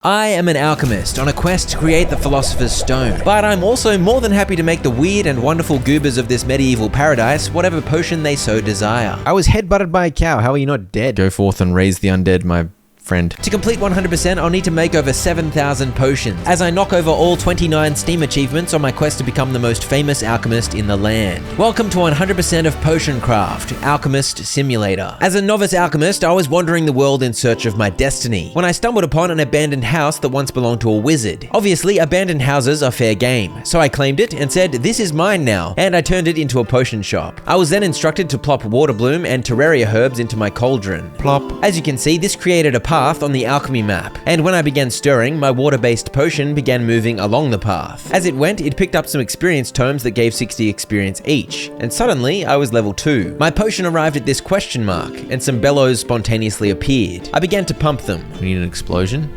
I am an alchemist on a quest to create the Philosopher's Stone, but I'm also more than happy to make the weird and wonderful goobers of this medieval paradise whatever potion they so desire. I was headbutted by a cow, how are you not dead? Go forth and raise the undead, my friend. To complete 100%, I'll need to make over 7,000 potions, as I knock over all 29 Steam achievements on my quest to become the most famous alchemist in the land. Welcome to 100% of potion craft, Alchemist Simulator. As a novice alchemist, I was wandering the world in search of my destiny, when I stumbled upon an abandoned house that once belonged to a wizard. Obviously, abandoned houses are fair game, so I claimed it and said, "This is mine now," and I turned it into a potion shop. I was then instructed to plop water bloom and terraria herbs into my cauldron. Plop. As you can see, this created a path on the alchemy map, and when I began stirring, my water-based potion began moving along the path. As it went, it picked up some experience tomes that gave 60 experience each, and suddenly I was level 2. My potion arrived at this question mark, and some bellows spontaneously appeared. I began to pump them. We need an explosion.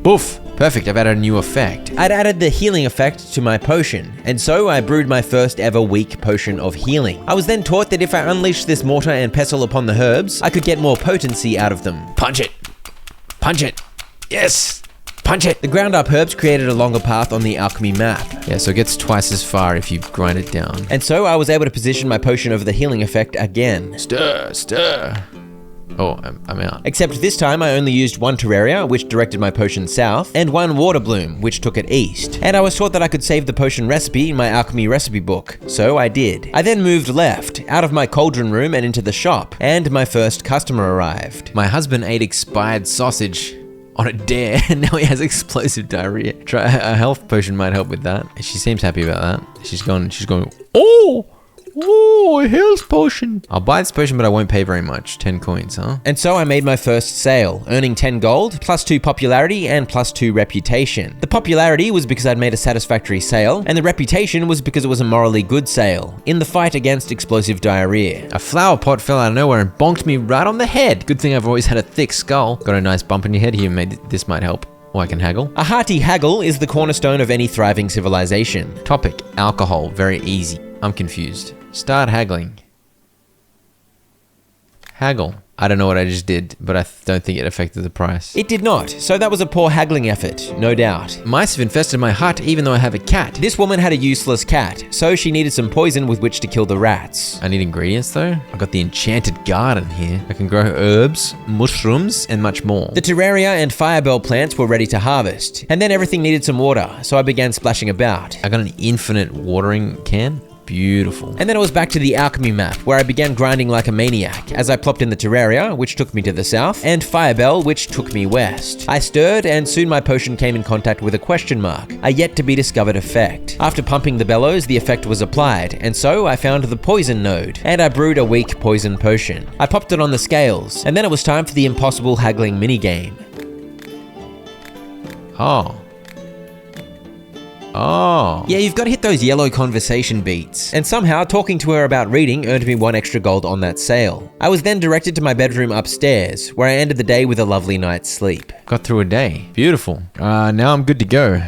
Boof! Perfect, I've added a new effect. I'd added the healing effect to my potion, and so I brewed my first ever weak potion of healing. I was then taught that if I unleashed this mortar and pestle upon the herbs, I could get more potency out of them. Punch it! Punch it! Yes! Punch it! The ground up herbs created a longer path on the alchemy map. Yeah, so it gets twice as far if you grind it down. And so I was able to position my potion over the healing effect again. Stir, stir. Oh, I'm out. Except this time I only used one terraria, which directed my potion south, and one water bloom, which took it east. And I was taught that I could save the potion recipe in my alchemy recipe book, so I did. I then moved left, out of my cauldron room and into the shop, and my first customer arrived. My husband ate expired sausage on a dare, and now he has explosive diarrhea. Try a health potion might help with that. She seems happy about that. She's going, oh, a health potion. I'll buy this potion, but I won't pay very much. 10 coins, huh? And so I made my first sale, earning 10 gold, plus 2 popularity, and plus 2 reputation. The popularity was because I'd made a satisfactory sale, and the reputation was because it was a morally good sale, in the fight against explosive diarrhea. A flower pot fell out of nowhere and bonked me right on the head. Good thing I've always had a thick skull. Got a nice bump in your head here, mate. This might help. Oh, I can haggle. A hearty haggle is the cornerstone of any thriving civilization. Topic, alcohol, very easy. I'm confused. Start haggling. Haggle. I don't know what I just did, but I don't think it affected the price. It did not, so that was a poor haggling effort, no doubt. Mice have infested my hut even though I have a cat. This woman had a useless cat, so she needed some poison with which to kill the rats. I need ingredients though. I've got the enchanted garden here. I can grow herbs, mushrooms, and much more. The terraria and firebell plants were ready to harvest, and then everything needed some water, so I began splashing about. I got an infinite watering can. Beautiful. And then it was back to the alchemy map, where I began grinding like a maniac, as I plopped in the terraria, which took me to the south, and firebell, which took me west. I stirred, and soon my potion came in contact with a question mark, a yet-to-be-discovered effect. After pumping the bellows, the effect was applied, and so I found the poison node, and I brewed a weak poison potion. I popped it on the scales, and then it was time for the impossible haggling minigame. Oh. Yeah, you've got to hit those yellow conversation beats. And somehow, talking to her about reading earned me 1 extra gold on that sale. I was then directed to my bedroom upstairs, where I ended the day with a lovely night's sleep. Got through a day. Beautiful. Now I'm good to go.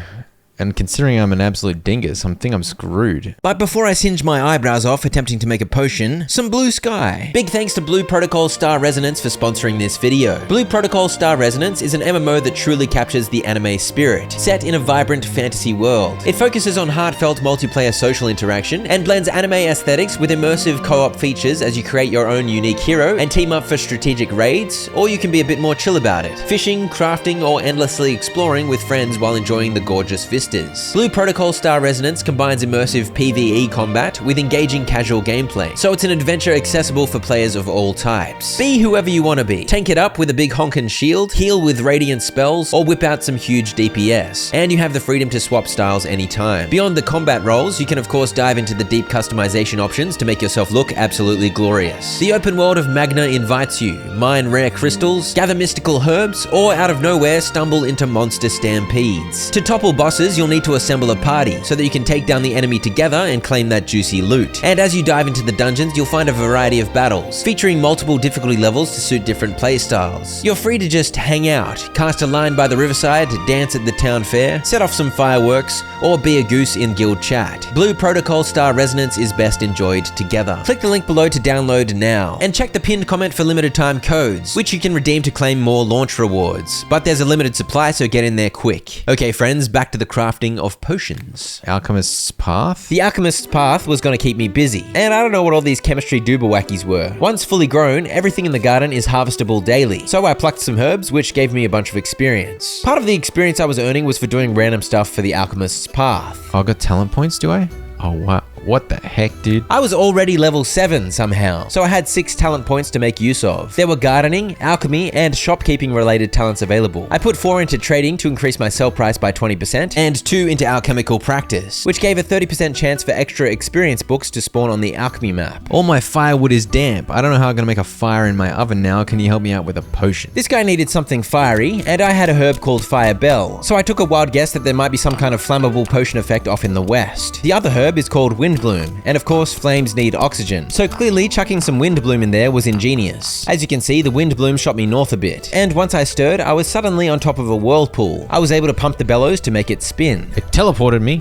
And considering I'm an absolute dingus, I think I'm screwed. But before I singe my eyebrows off attempting to make a potion, some blue sky. Big thanks to Blue Protocol Star Resonance for sponsoring this video. Blue Protocol Star Resonance is an MMO that truly captures the anime spirit, set in a vibrant fantasy world. It focuses on heartfelt multiplayer social interaction and blends anime aesthetics with immersive co-op features as you create your own unique hero and team up for strategic raids, or you can be a bit more chill about it, fishing, crafting, or endlessly exploring with friends while enjoying the gorgeous vistas. Blue Protocol Star Resonance combines immersive PvE combat with engaging casual gameplay, so it's an adventure accessible for players of all types. Be whoever you want to be. Tank it up with a big honkin' shield, heal with radiant spells, or whip out some huge DPS. And you have the freedom to swap styles anytime. Beyond the combat roles, you can of course dive into the deep customization options to make yourself look absolutely glorious. The open world of Magna invites you. Mine rare crystals, gather mystical herbs, or out of nowhere stumble into monster stampedes. To topple bosses, you'll need to assemble a party so that you can take down the enemy together and claim that juicy loot. And as you dive into the dungeons, you'll find a variety of battles, featuring multiple difficulty levels to suit different playstyles. You're free to just hang out, cast a line by the riverside, dance at the town fair, set off some fireworks, or be a goose in guild chat. Blue Protocol Star Resonance is best enjoyed together. Click the link below to download now, and check the pinned comment for limited time codes, which you can redeem to claim more launch rewards. But there's a limited supply, so get in there quick. Okay friends, back to the crafting of potions. Alchemist's Path? The Alchemist's Path was going to keep me busy, and I don't know what all these chemistry doober-wackies were. Once fully grown, everything in the garden is harvestable daily, so I plucked some herbs, which gave me a bunch of experience. Part of the experience I was earning was for doing random stuff for the Alchemist's Path. I got talent points, do I? Oh wow. What the heck, dude? I was already level 7 somehow, so I had 6 talent points to make use of. There were gardening, alchemy, and shopkeeping related talents available. I put 4 into trading to increase my sell price by 20%, and 2 into alchemical practice, which gave a 30% chance for extra experience books to spawn on the alchemy map. All my firewood is damp. I don't know how I'm gonna make a fire in my oven now. Can you help me out with a potion? This guy needed something fiery, and I had a herb called Fire Bell, so I took a wild guess that there might be some kind of flammable potion effect off in the west. The other herb is called Wind Bloom, and of course flames need oxygen, so clearly chucking some Wind Bloom in there was ingenious. As you can see, the Wind Bloom shot me north a bit, and once I stirred, I was suddenly on top of a whirlpool. I was able to pump the bellows to make it spin. It teleported me.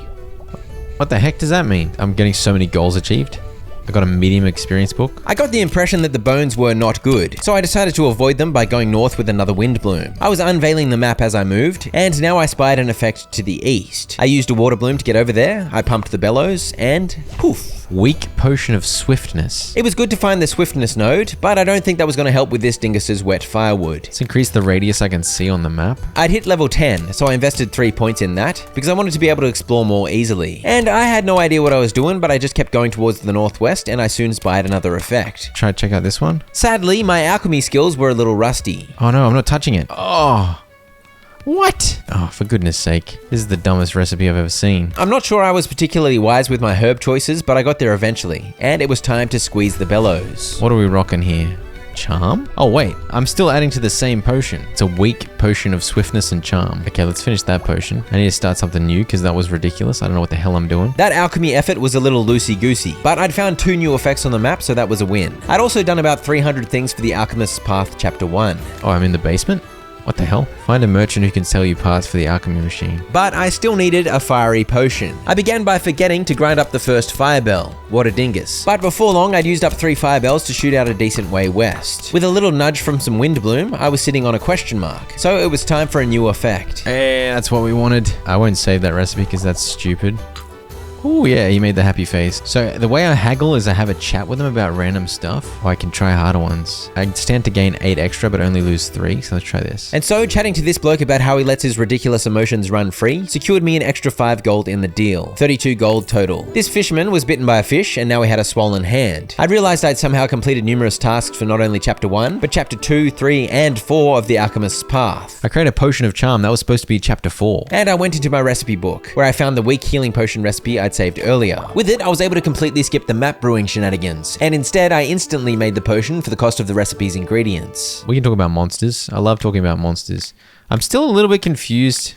What the heck does that mean? I'm getting so many goals achieved. I got a medium experience book. I got the impression that the bones were not good, so I decided to avoid them by going north with another Wind Bloom. I was unveiling the map as I moved, and now I spied an effect to the east. I used a water bloom to get over there, I pumped the bellows, and poof. Weak potion of swiftness. It was good to find the swiftness node, but I don't think that was going to help with this dingus's wet firewood. Let's increase the radius I can see on the map. I'd hit level 10, so I invested 3 points in that, because I wanted to be able to explore more easily. And I had no idea what I was doing, but I just kept going towards the northwest, and I soon spied another effect. Try to check out this one. Sadly, my alchemy skills were a little rusty. Oh no, I'm not touching it. Oh. What? Oh, for goodness sake. This is the dumbest recipe I've ever seen. I'm not sure I was particularly wise with my herb choices, but I got there eventually, and it was time to squeeze the bellows. What are we rocking here? Charm? Oh wait, I'm still adding to the same potion. It's a weak potion of swiftness and charm. Okay, let's finish that potion. I need to start something new because that was ridiculous. I don't know what the hell I'm doing. That alchemy effort was a little loosey-goosey, but I'd found 2 new effects on the map, so that was a win. I'd also done about 300 things for the Alchemist's Path Chapter 1. Oh, I'm in the basement? What the hell? Find a merchant who can sell you parts for the alchemy machine. But I still needed a fiery potion. I began by forgetting to grind up the first fire bell. What a dingus. But before long, I'd used up 3 fire bells to shoot out a decent way west. With a little nudge from some Wind Bloom, I was sitting on a question mark. So it was time for a new effect. Hey, that's what we wanted. I won't save that recipe because that's stupid. Oh yeah, he made the happy face. So the way I haggle is I have a chat with them about random stuff, or I can try harder ones. I stand to gain 8 extra, but only lose 3, so let's try this. And so, chatting to this bloke about how he lets his ridiculous emotions run free, secured me an extra 5 gold in the deal. 32 gold total. This fisherman was bitten by a fish, and now he had a swollen hand. I realized I'd somehow completed numerous tasks for not only Chapter 1, but Chapter 2, 3, and 4 of the Alchemist's Path. I created a potion of charm. That was supposed to be Chapter 4. And I went into my recipe book, where I found the weak healing potion recipe I'd saved earlier. With it, I was able to completely skip the map brewing shenanigans, and instead I instantly made the potion for the cost of the recipe's ingredients. We can talk about monsters. I love talking about monsters. I'm still a little bit confused.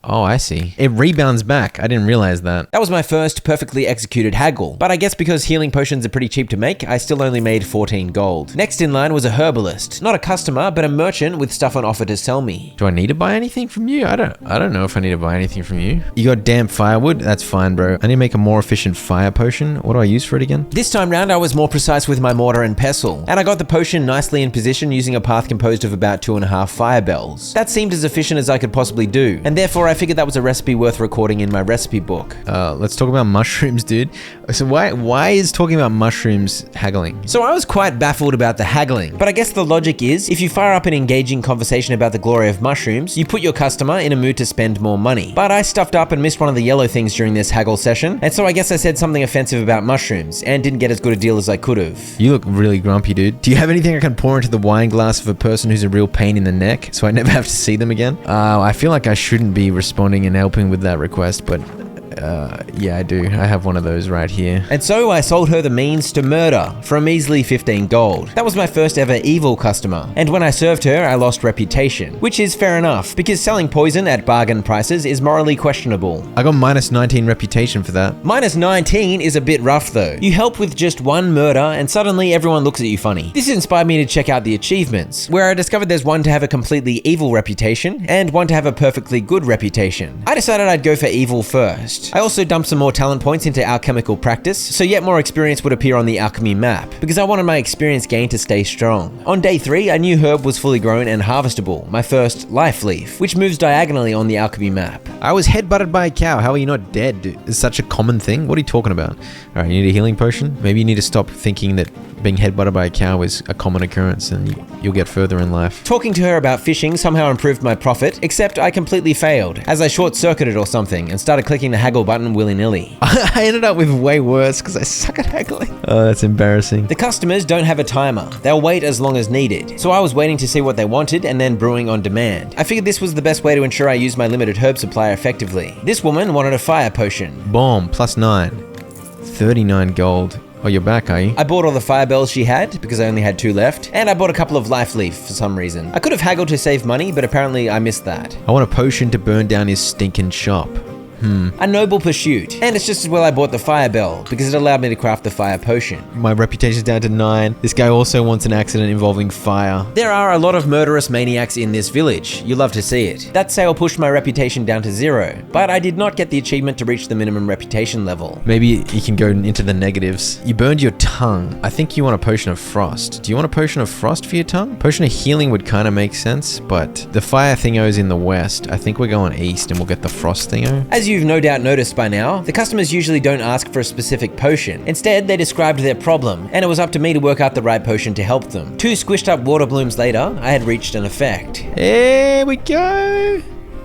Oh, I see. It rebounds back. I didn't realize that. That was my first perfectly executed haggle, but I guess because healing potions are pretty cheap to make, I still only made 14 gold. Next in line was a herbalist. Not a customer, but a merchant with stuff on offer to sell me. Do I need to buy anything from you? I don't know if I need to buy anything from you. You got damn firewood? That's fine, bro. I need to make a more efficient fire potion. What do I use for it again? This time round, I was more precise with my mortar and pestle, and I got the potion nicely in position using a path composed of about 2.5 fire bells. That seemed as efficient as I could possibly do, and therefore I figured that was a recipe worth recording in my recipe book. Let's talk about mushrooms, dude. So why is talking about mushrooms haggling? So I was quite baffled about the haggling, but I guess the logic is, if you fire up an engaging conversation about the glory of mushrooms, you put your customer in a mood to spend more money. But I stuffed up and missed one of the yellow things during this haggle session, and so I guess I said something offensive about mushrooms, and didn't get as good a deal as I could have. You look really grumpy, dude. Do you have anything I can pour into the wine glass of a person who's a real pain in the neck, so I never have to see them again? I feel like I shouldn't be responding and helping with that request, but Yeah, I do. I have one of those right here. And so I sold her the means to murder for a measly 15 gold. That was my first ever evil customer. And when I served her, I lost reputation, which is fair enough because selling poison at bargain prices is morally questionable. I got minus 19 reputation for that. Minus 19 is a bit rough though. You help with just one murder and suddenly everyone looks at you funny. This inspired me to check out the achievements, where I discovered there's one to have a completely evil reputation and one to have a perfectly good reputation. I decided I'd go for evil first. I also dumped some more talent points into alchemical practice, so yet more experience would appear on the alchemy map, because I wanted my experience gain to stay strong. On day 3, a new herb was fully grown and harvestable, my first life leaf, which moves diagonally on the alchemy map. I was headbutted by a cow. How are you not dead, dude? It's such a common thing. What are you talking about? Alright, you need a healing potion? Maybe you need to stop thinking that being headbutted by a cow is a common occurrence and you'll get further in life. Talking to her about fishing somehow improved my profit, except I completely failed, as I short-circuited or something and started clicking the haggle button willy-nilly. I ended up with way worse because I suck at haggling. Oh, that's embarrassing. The customers don't have a timer. They'll wait as long as needed. So I was waiting to see what they wanted and then brewing on demand. I figured this was the best way to ensure I used my limited herb supply effectively. This woman wanted a fire potion. Bomb, plus 9. 39 gold. Oh, you're back, are you? I bought all the fire bells she had, because I only had 2 left, and I bought a couple of life leaf for some reason. I could have haggled to save money, but apparently I missed that. I want a potion to burn down his stinking shop. A noble pursuit. And it's just as well I bought the fire bell, because it allowed me to craft the fire potion. My reputation's down to 9. This guy also wants an accident involving fire. There are a lot of murderous maniacs in this village. You love to see it. That sale pushed my reputation down to 0, but I did not get the achievement to reach the minimum reputation level. Maybe you can go into the negatives. You burned your tongue. I think you want a potion of frost. Do you want a potion of frost for your tongue? Potion of healing would kind of make sense, but the fire thingo is in the west. I think we're going east and we'll get the frost thingo. As you've no doubt noticed by now, the customers usually don't ask for a specific potion. Instead, they described their problem, and it was up to me to work out the right potion to help them. 2 squished up water blooms later, I had reached an effect. Here we go.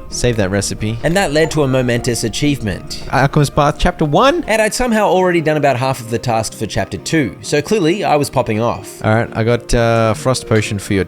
Save that recipe. And that led to a momentous achievement. Alchemist Path Chapter 1. And I'd somehow already done about half of the task for Chapter 2, so clearly I was popping off. Alright, I got frost potion for your...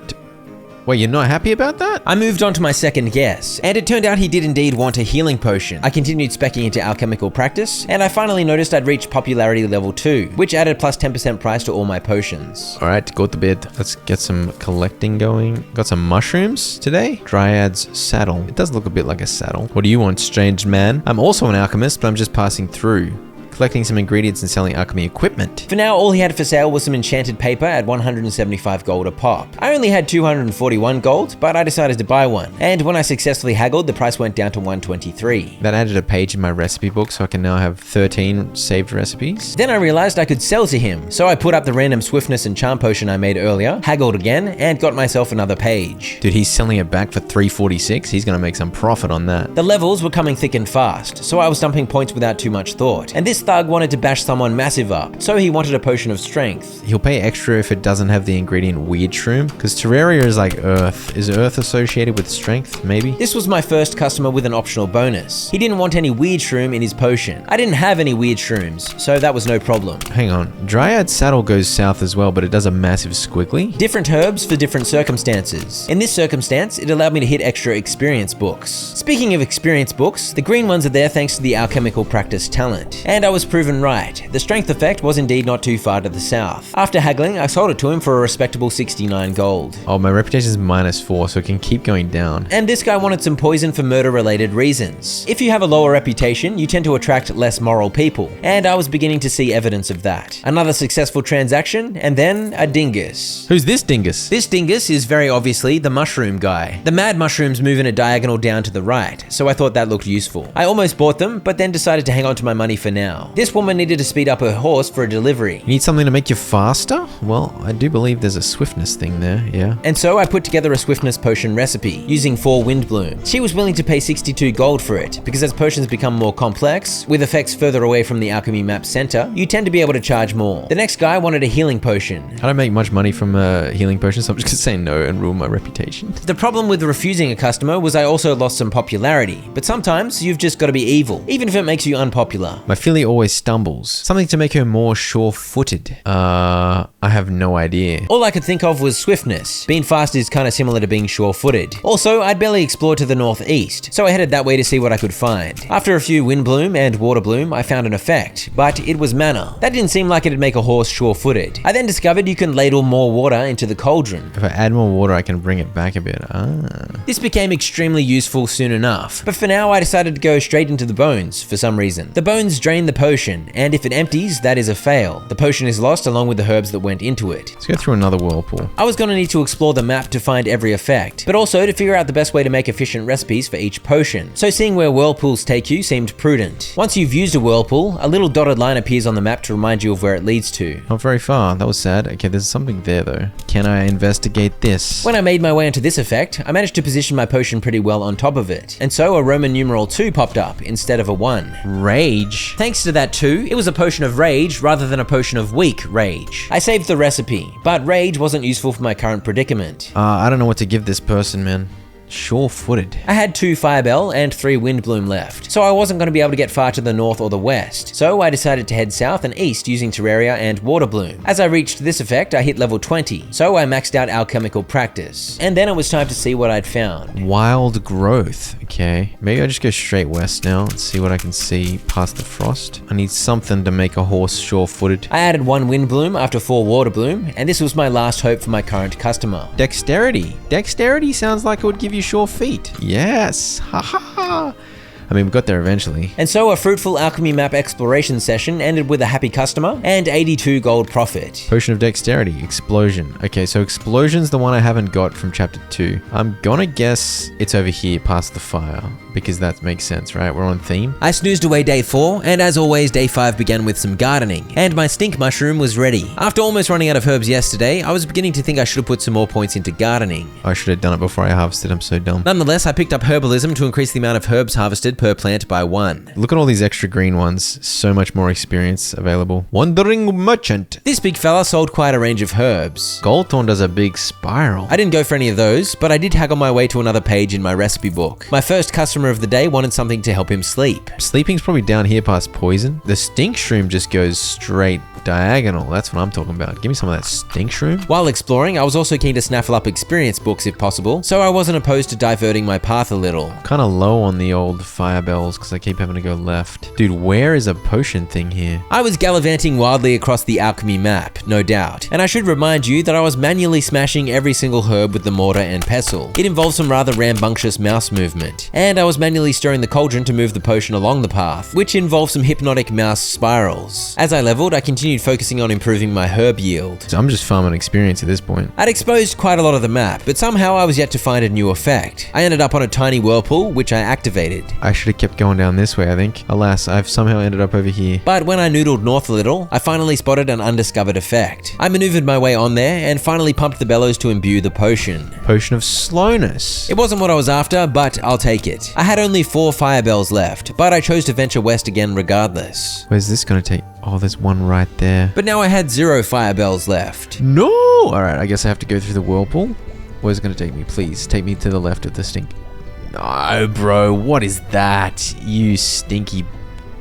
Wait, you're not happy about that? I moved on to my second guess, and it turned out he did indeed want a healing potion. I continued speccing into alchemical practice, and I finally noticed I'd reached popularity level 2, which added plus 10% price to all my potions. Alright, go to bed. Let's get some collecting going. Got some mushrooms today. Dryad's saddle. It does look a bit like a saddle. What do you want, strange man? I'm also an alchemist, but I'm just passing through. Collecting some ingredients and selling alchemy equipment. For now, all he had for sale was some enchanted paper at 175 gold a pop. I only had 241 gold, but I decided to buy one. And when I successfully haggled, the price went down to 123. That added a page in my recipe book, so I can now have 13 saved recipes. Then I realized I could sell to him, so I put up the random swiftness and charm potion I made earlier, haggled again, and got myself another page. Dude, he's selling it back for 346. He's gonna make some profit on that. The levels were coming thick and fast, so I was dumping points without too much thought. And this thug wanted to bash someone massive up, so he wanted a potion of strength. He'll pay extra if it doesn't have the ingredient weird shroom, because Terraria is like earth. Is earth associated with strength, maybe? This was my first customer with an optional bonus. He didn't want any weird shroom in his potion. I didn't have any weird shrooms, so that was no problem. Hang on, Dryad's saddle goes south as well, but it does a massive squiggly? Different herbs for different circumstances. In this circumstance, it allowed me to hit extra experience books. Speaking of experience books, the green ones are there thanks to the alchemical practice talent. And I was proven right. The strength effect was indeed not too far to the south. After haggling, I sold it to him for a respectable 69 gold. Oh, my reputation is -4, so it can keep going down. And this guy wanted some poison for murder-related reasons. If you have a lower reputation, you tend to attract less moral people, and I was beginning to see evidence of that. Another successful transaction, and then a dingus. Who's this dingus? This dingus is very obviously the mushroom guy. The mad mushrooms move in a diagonal down to the right, so I thought that looked useful. I almost bought them, but then decided to hang on to my money for now. This woman needed to speed up her horse for a delivery. You need something to make you faster? Well, I do believe there's a swiftness thing there, yeah. And so I put together a swiftness potion recipe, using 4 wind blooms. She was willing to pay 62 gold for it, because as potions become more complex, with effects further away from the alchemy map center, you tend to be able to charge more. The next guy wanted a healing potion. I don't make much money from a healing potion, so I'm just gonna say no and ruin my reputation. The problem with refusing a customer was I also lost some popularity, but sometimes you've just got to be evil, even if it makes you unpopular. My filly always stumbles. Something to make her more sure-footed. I have no idea. All I could think of was swiftness. Being fast is kind of similar to being sure-footed. Also, I'd barely explored to the northeast, so I headed that way to see what I could find. After a few wind bloom and water bloom, I found an effect, but it was mana. That didn't seem like it'd make a horse sure-footed. I then discovered you can ladle more water into the cauldron. If I add more water, I can bring it back a bit. This became extremely useful soon enough, but for now I decided to go straight into the bones for some reason. The bones drain the potion, and if it empties, that is a fail. The potion is lost along with the herbs that went into it. Let's go through another whirlpool. I was gonna need to explore the map to find every effect, but also to figure out the best way to make efficient recipes for each potion. So seeing where whirlpools take you seemed prudent. Once you've used a whirlpool, a little dotted line appears on the map to remind you of where it leads to. Not very far. That was sad. Okay, there's something there though. Can I investigate this? When I made my way into this effect, I managed to position my potion pretty well on top of it, and so a Roman numeral 2 popped up instead of a 1. Rage? Thanks to that 2, it was a potion of rage rather than a potion of weak rage. I saved the recipe, but rage wasn't useful for my current predicament. I don't know what to give this person, man. Sure-footed. I had 2 Firebell and 3 Windbloom left, so I wasn't going to be able to get far to the north or the west, so I decided to head south and east using Terraria and Water Bloom. As I reached this effect, I hit level 20, so I maxed out Alchemical Practice, and then it was time to see what I'd found. Wild growth. Okay, maybe I just go straight west now and see what I can see past the frost. I need something to make a horse sure-footed. I added 1 Windbloom after 4 Water Bloom, and this was my last hope for my current customer. Dexterity. Dexterity sounds like it would give you sure feet. Yes. Ha ha ha. I mean, we got there eventually. And so a fruitful alchemy map exploration session ended with a happy customer and 82 gold profit. Potion of Dexterity, Explosion. Okay, so Explosion's the one I haven't got from chapter 2. I'm gonna guess it's over here past the fire, because that makes sense, right? We're on theme. I snoozed away day 4, and as always, day 5 began with some gardening, and my stink mushroom was ready. After almost running out of herbs yesterday, I was beginning to think I should have put some more points into gardening. I should have done it before I harvested. I'm so dumb. Nonetheless, I picked up herbalism to increase the amount of herbs harvested per plant by 1. Look at all these extra green ones. So much more experience available. Wandering Merchant. This big fella sold quite a range of herbs. Goldthorn does a big spiral. I didn't go for any of those, but I did haggle my way to another page in my recipe book. My first customer of the day wanted something to help him sleep. Sleeping's probably down here past poison. The stink shroom just goes straight diagonal. That's what I'm talking about. Give me some of that stink shroom. While exploring, I was also keen to snaffle up experience books if possible, so I wasn't opposed to diverting my path a little. Kind of low on the old fire bells because I keep having to go left. Dude, where is a potion thing here? I was gallivanting wildly across the alchemy map, no doubt, and I should remind you that I was manually smashing every single herb with the mortar and pestle. It involved some rather rambunctious mouse movement, and I was manually stirring the cauldron to move the potion along the path, which involved some hypnotic mouse spirals. As I leveled, I continued focusing on improving my herb yield. So I'm just farming experience at this point. I'd exposed quite a lot of the map, but somehow I was yet to find a new effect. I ended up on a tiny whirlpool, which I activated. I should have kept going down this way, I think. Alas, I've somehow ended up over here. But when I noodled north a little, I finally spotted an undiscovered effect. I maneuvered my way on there and finally pumped the bellows to imbue the potion. Potion of slowness. It wasn't what I was after, but I'll take it. I had only 4 fire bells left, but I chose to venture west again regardless. Where's this gonna take? Oh, there's one right there. But now I had 0 fire bells left. No! Alright, I guess I have to go through the whirlpool. Where's it gonna take me? Please, take me to the left of the stink. No, bro, what is that? You stinky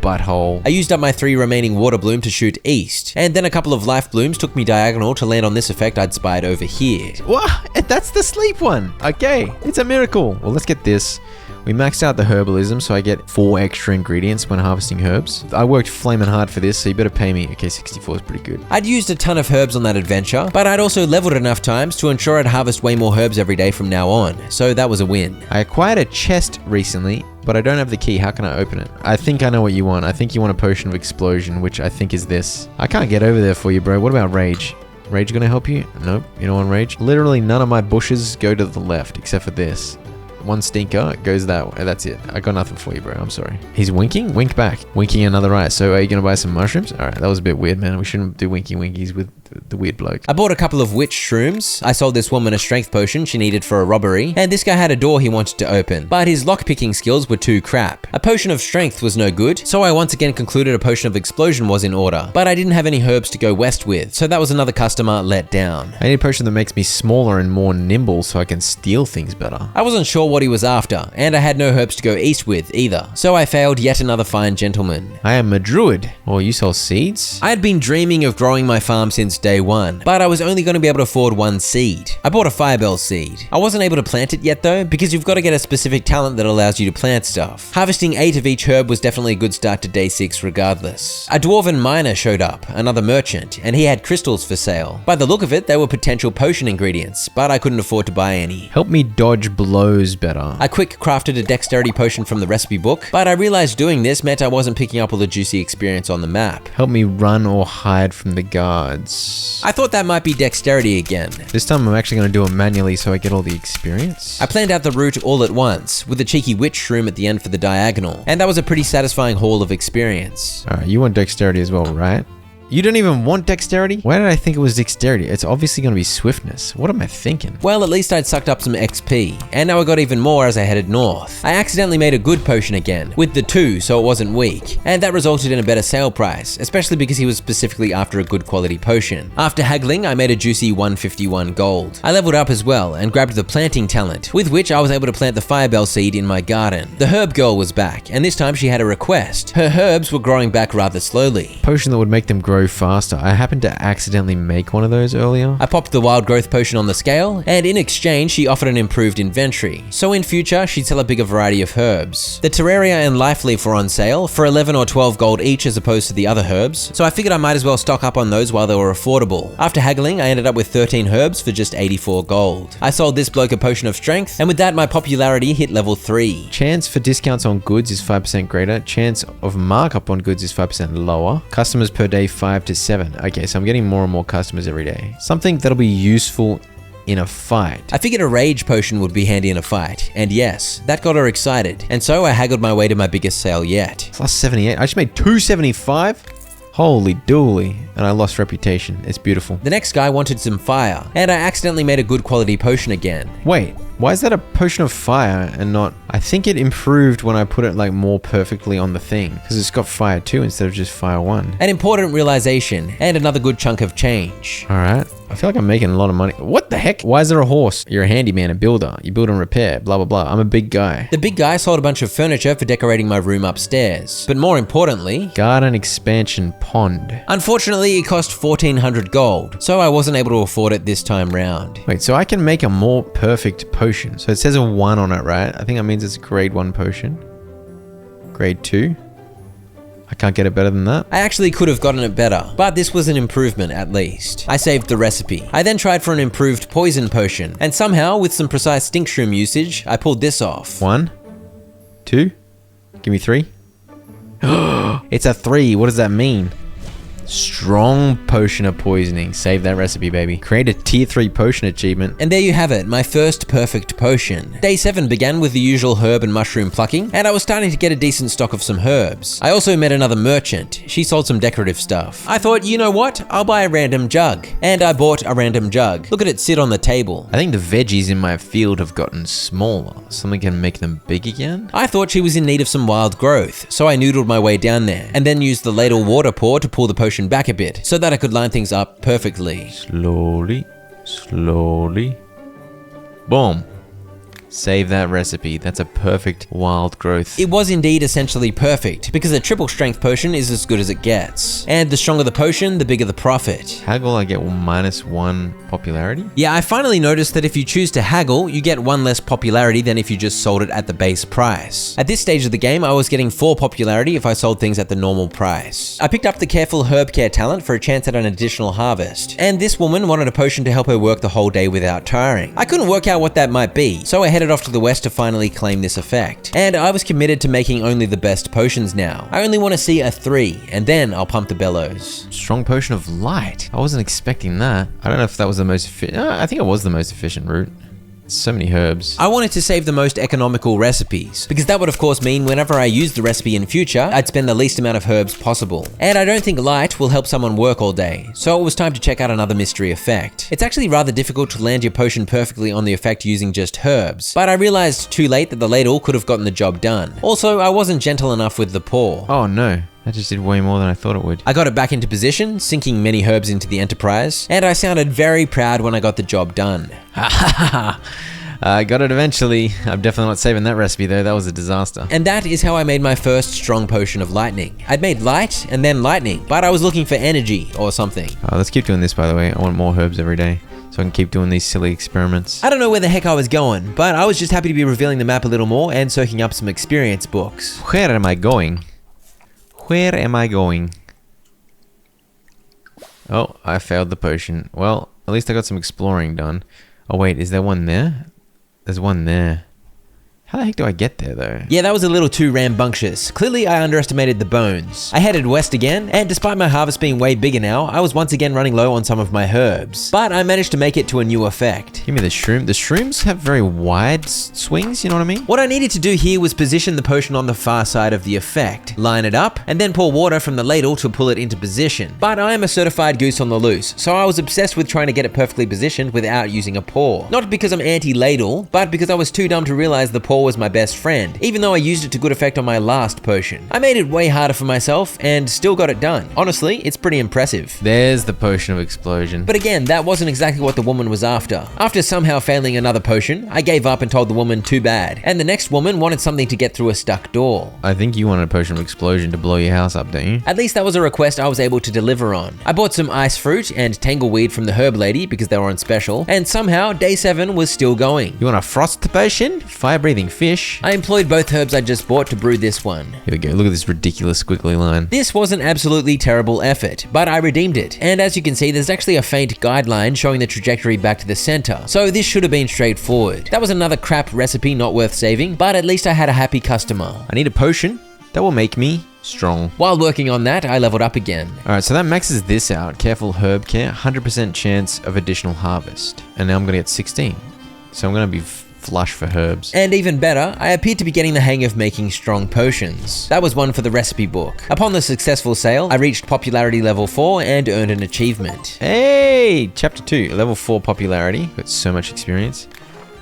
butthole. I used up my 3 remaining water bloom to shoot east, and then a couple of life blooms took me diagonal to land on this effect I'd spied over here. What? That's the sleep one. Okay, it's a miracle. Well, let's get this. We maxed out the herbalism, so I get 4 extra ingredients when harvesting herbs. I worked flaming hard for this, so you better pay me. Okay, 64 is pretty good. I'd used a ton of herbs on that adventure, but I'd also leveled enough times to ensure I'd harvest way more herbs every day from now on, so that was a win. I acquired a chest recently, but I don't have the key. How can I open it? I think I know what you want. I think you want a potion of explosion, which I think is this. I can't get over there for you, bro. What about rage? Rage gonna help you? Nope, you don't want rage? Literally none of my bushes go to the left, except for this. One stinker goes that way. That's it. I got nothing for you, bro. I'm sorry. He's winking? Wink back. Winking another eye. So are you going to buy some mushrooms? All right. That was a bit weird, man. We shouldn't do winky winkies with the weird bloke. I bought a couple of witch shrooms. I sold this woman a strength potion she needed for a robbery, and this guy had a door he wanted to open, but his lockpicking skills were too crap. A potion of strength was no good, so I once again concluded a potion of explosion was in order, but I didn't have any herbs to go west with, so that was another customer let down. I need a potion that makes me smaller and more nimble so I can steal things better. I wasn't sure what he was after, and I had no herbs to go east with either, so I failed yet another fine gentleman. I am a druid. Oh, you sell seeds? I had been dreaming of growing my farm since day one, but I was only going to be able to afford one seed. I bought a firebell seed. I wasn't able to plant it yet though, because you've got to get a specific talent that allows you to plant stuff. Harvesting 8 of each herb was definitely a good start to day 6 regardless. A dwarven miner showed up, another merchant, and he had crystals for sale. By the look of it, they were potential potion ingredients, but I couldn't afford to buy any. Help me dodge blows better. I quick crafted a dexterity potion from the recipe book, but I realized doing this meant I wasn't picking up all the juicy experience on the map. Help me run or hide from the guards. I thought that might be dexterity again. This time I'm actually going to do it manually so I get all the experience. I planned out the route all at once, with a cheeky witch shroom at the end for the diagonal, and that was a pretty satisfying haul of experience. Alright, you want dexterity as well, right? You don't even want dexterity? Why did I think it was dexterity? It's obviously going to be swiftness. What am I thinking? Well, at least I'd sucked up some XP, and now I got even more as I headed north. I accidentally made a good potion again, with the 2 so it wasn't weak, and that resulted in a better sale price, especially because he was specifically after a good quality potion. After haggling, I made a juicy 151 gold. I leveled up as well and grabbed the planting talent, with which I was able to plant the firebell seed in my garden. The herb girl was back, and this time she had a request. Her herbs were growing back rather slowly. Potion that would make them grow faster. I happened to accidentally make one of those earlier. I popped the wild growth potion on the scale, and in exchange she offered an improved inventory, so in future she'd sell a bigger variety of herbs. The Terraria and Life Leaf were on sale for 11 or 12 gold each as opposed to the other herbs, so I figured I might as well stock up on those while they were affordable. After haggling, I ended up with 13 herbs for just 84 gold. I sold this bloke a potion of strength, and with that my popularity hit level 3. Chance for discounts on goods is 5% greater. Chance of markup on goods is 5% lower. Customers per day 5 to 7. Okay, so I'm getting more and more customers every day. Something that'll be useful in a fight. I figured a rage potion would be handy in a fight, and yes, that got her excited, and so I haggled my way to my biggest sale yet. Plus 78. I just made 275? Holy dooly. And I lost reputation. It's beautiful. The next guy wanted some fire, and I accidentally made a good quality potion again. Wait, why is that a potion of fire and not... I think it improved when I put it like more perfectly on the thing, because it's got fire 2 instead of just fire 1. An important realization, and another good chunk of change. Alright. I feel like I'm making a lot of money. What the heck? Why is there a horse? You're a handyman, a builder. You build and repair, blah, blah, blah. I'm a big guy. The big guy sold a bunch of furniture for decorating my room upstairs. But more importantly, garden expansion pond. Unfortunately, it cost 1400 gold, so I wasn't able to afford it this time round. Wait, so I can make a more perfect potion. So it says a 1 on it, right? I think that means it's a grade 1 potion. Grade 2. I can't get it better than that. I actually could have gotten it better, but this was an improvement at least. I saved the recipe. I then tried for an improved poison potion, and somehow, with some precise stink shroom usage, I pulled this off. 1, 2, give me 3. It's a 3, what does that mean? Strong potion of poisoning. Save that recipe, baby. Create a tier 3 potion achievement. And there you have it, my first perfect potion. Day 7 began with the usual herb and mushroom plucking, and I was starting to get a decent stock of some herbs. I also met another merchant. She sold some decorative stuff. I thought, you know what? I'll buy a random jug. And I bought a random jug. Look at it sit on the table. I think the veggies in my field have gotten smaller. Something can make them big again? I thought she was in need of some wild growth, so I noodled my way down there, and then used the ladle water pour to pull the potion back a bit, so that I could line things up perfectly. Slowly, slowly. Boom. Save that recipe. That's a perfect wild growth. It was indeed essentially perfect, because a triple strength potion is as good as it gets. And the stronger the potion, the bigger the profit. Haggle, I get -1 popularity? Yeah, I finally noticed that if you choose to haggle, you get 1 less popularity than if you just sold it at the base price. At this stage of the game, I was getting 4 popularity if I sold things at the normal price. I picked up the careful herb care talent for a chance at an additional harvest, and this woman wanted a potion to help her work the whole day without tiring. I couldn't work out what that might be, so I headed off to the west to finally claim this effect. And I was committed to making only the best potions now. I only want to see a 3, and then I'll pump the bellows. Strong potion of light. I wasn't expecting that. I don't know if that was the most efficient. I think it was the most efficient route. So many herbs. I wanted to save the most economical recipes, because that would of course mean whenever I use the recipe in future, I'd spend the least amount of herbs possible. And I don't think light will help someone work all day, so it was time to check out another mystery effect. It's actually rather difficult to land your potion perfectly on the effect using just herbs, but I realized too late that the ladle could have gotten the job done. Also, I wasn't gentle enough with the pour. Oh no. That just did way more than I thought it would. I got it back into position, sinking many herbs into the Enterprise, and I sounded very proud when I got the job done. Ha ha ha! I got it eventually. I'm definitely not saving that recipe though, that was a disaster. And that is how I made my first strong potion of lightning. I'd made light and then lightning, but I was looking for energy or something. Let's keep doing this by the way. I want more herbs every day, so I can keep doing these silly experiments. I don't know where the heck I was going, but I was just happy to be revealing the map a little more and soaking up some experience books. Where am I going? Where am I going? Oh, I failed the potion. Well, at least I got some exploring done. Oh wait, is there one there? There's one there. How the heck do I get there though? Yeah, that was a little too rambunctious. Clearly I underestimated the bones. I headed west again, and despite my harvest being way bigger now, I was once again running low on some of my herbs. But I managed to make it to a new effect. Give me the shroom. The shrooms have very wide swings, you know what I mean? What I needed to do here was position the potion on the far side of the effect, line it up, and then pour water from the ladle to pull it into position. But I am a certified goose on the loose, so I was obsessed with trying to get it perfectly positioned without using a pour. Not because I'm anti-ladle, but because I was too dumb to realize the pour was my best friend, even though I used it to good effect on my last potion. I made it way harder for myself and still got it done. Honestly, it's pretty impressive. There's the potion of explosion. But again, that wasn't exactly what the woman was after. After somehow failing another potion, I gave up and told the woman too bad. And the next woman wanted something to get through a stuck door. I think you wanted a potion of explosion to blow your house up, don't you? At least that was a request I was able to deliver on. I bought some ice fruit and tangleweed from the herb lady because they were on special, and somehow day 7 was still going. You want a frost potion? Fire-breathing fish? I employed both herbs I just bought to brew this one. Here we go, look at this ridiculous squiggly line. This was an absolutely terrible effort, but I redeemed it. And as you can see, there's actually a faint guideline showing the trajectory back to the center. So this should have been straightforward. That was another crap recipe not worth saving, but at least I had a happy customer. I need a potion that will make me strong. While working on that, I leveled up again. Alright, so that maxes this out. Careful herb care, 100% chance of additional harvest. And now I'm gonna get 16. So I'm gonna be flush for herbs. And even better, I appeared to be getting the hang of making strong potions. That was one for the recipe book. Upon the successful sale, I reached popularity level 4 and earned an achievement. Hey! Chapter 2, level 4 popularity. Got so much experience.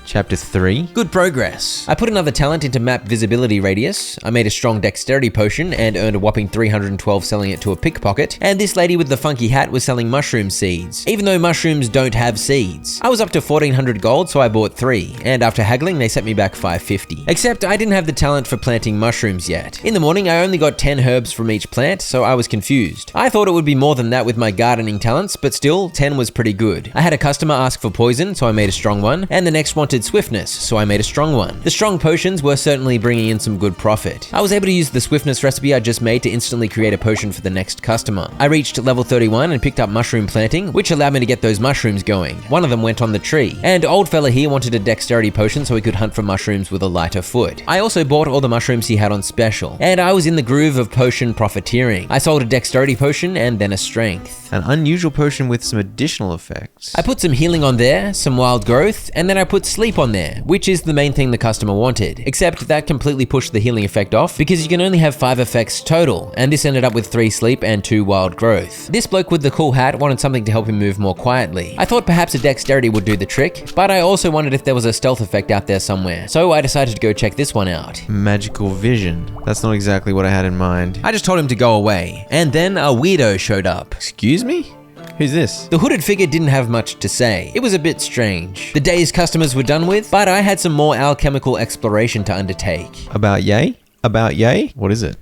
Chapter 3. Good progress. I put another talent into map visibility radius. I made a strong dexterity potion and earned a whopping 312 selling it to a pickpocket. And this lady with the funky hat was selling mushroom seeds, even though mushrooms don't have seeds. I was up to 1400 gold, so I bought 3. And after haggling, they sent me back 550. Except I didn't have the talent for planting mushrooms yet. In the morning, I only got 10 herbs from each plant, so I was confused. I thought it would be more than that with my gardening talents, but still, 10 was pretty good. I had a customer ask for poison, so I made a strong one, and the next wanted swiftness, so I made a strong one. The strong potions were certainly bringing in some good profit. I was able to use the swiftness recipe I just made to instantly create a potion for the next customer. I reached level 31 and picked up mushroom planting, which allowed me to get those mushrooms going. One of them went on the tree, and old fella here wanted a dexterity potion so he could hunt for mushrooms with a lighter foot. I also bought all the mushrooms he had on special, and I was in the groove of potion profiteering. I sold a dexterity potion and then a strength. An unusual potion with some additional effects. I put some healing on there, some wild growth, and then I put sleep on there, which is the main thing the customer wanted. Except that completely pushed the healing effect off because you can only have 5 effects total, and this ended up with 3 sleep and 2 wild growth. This bloke with the cool hat wanted something to help him move more quietly. I thought perhaps a dexterity would do the trick, but I also wondered if there was a stealth effect out there somewhere, so I decided to go check this one out. Magical vision. That's not exactly what I had in mind. I just told him to go away, and then a weirdo showed up. Excuse me? Who's this? The hooded figure didn't have much to say. It was a bit strange. The day's customers were done with, but I had some more alchemical exploration to undertake. About yay? About yay? What is it?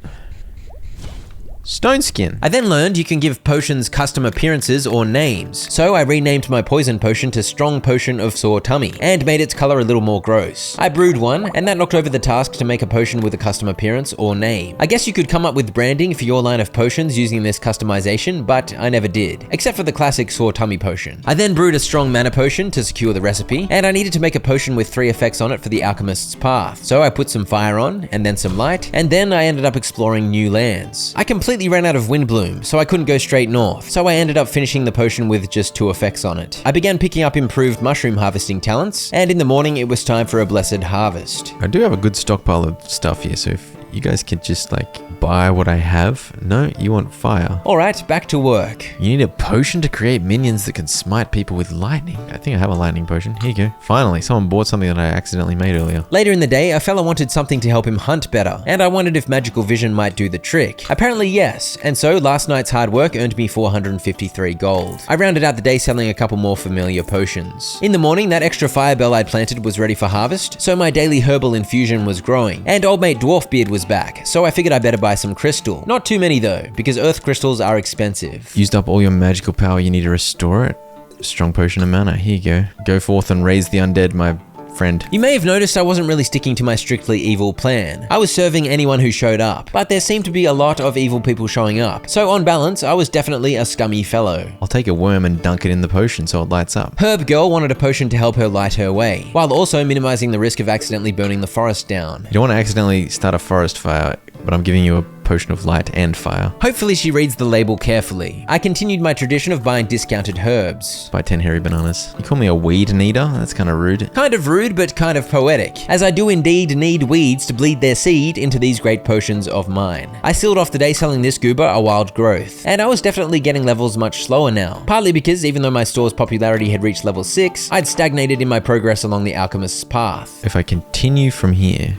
Stone skin. I then learned you can give potions custom appearances or names, so I renamed my poison potion to Strong Potion of Sore Tummy and made its color a little more gross. I brewed one, and that knocked over the task to make a potion with a custom appearance or name. I guess you could come up with branding for your line of potions using this customization, but I never did, except for the classic Sore Tummy potion. I then brewed a strong mana potion to secure the recipe, and I needed to make a potion with 3 effects on it for the Alchemist's Path, so I put some fire on, and then some light, and then I ended up exploring new lands. I completely completely ran out of wind bloom, so I couldn't go straight north, so I ended up finishing the potion with just 2 effects on it. I began picking up improved mushroom harvesting talents, and in the morning it was time for a blessed harvest. I do have a good stockpile of stuff here, so if you guys could just buy what I have. No, you want fire. Alright, back to work. You need a potion to create minions that can smite people with lightning. I think I have a lightning potion. Here you go. Finally, someone bought something that I accidentally made earlier. Later in the day, a fella wanted something to help him hunt better, and I wondered if magical vision might do the trick. Apparently yes, and so last night's hard work earned me 453 gold. I rounded out the day selling a couple more familiar potions. In the morning, that extra fire bell I'd planted was ready for harvest, so my daily herbal infusion was growing, and old mate Dwarfbeard was back, so I figured I better buy some crystal. Not too many though, because earth crystals are expensive. Used up all your magical power, you need to restore it. Strong potion of mana, here you go. Go forth and raise the undead, my friend. You may have noticed I wasn't really sticking to my strictly evil plan. I was serving anyone who showed up, but there seemed to be a lot of evil people showing up, so on balance, I was definitely a scummy fellow. I'll take a worm and dunk it in the potion so it lights up. Herb Girl wanted a potion to help her light her way, while also minimizing the risk of accidentally burning the forest down. You don't want to accidentally start a forest fire, but I'm giving you a potion of light and fire. Hopefully she reads the label carefully. I continued my tradition of buying discounted herbs. Buy 10 hairy bananas. You call me a weed kneader? That's kind of rude. Kind of rude, but kind of poetic, as I do indeed need weeds to bleed their seed into these great potions of mine. I sealed off the day selling this goober a wild growth, and I was definitely getting levels much slower now, partly because even though my store's popularity had reached level 6, I'd stagnated in my progress along the alchemist's path. If I continue from here,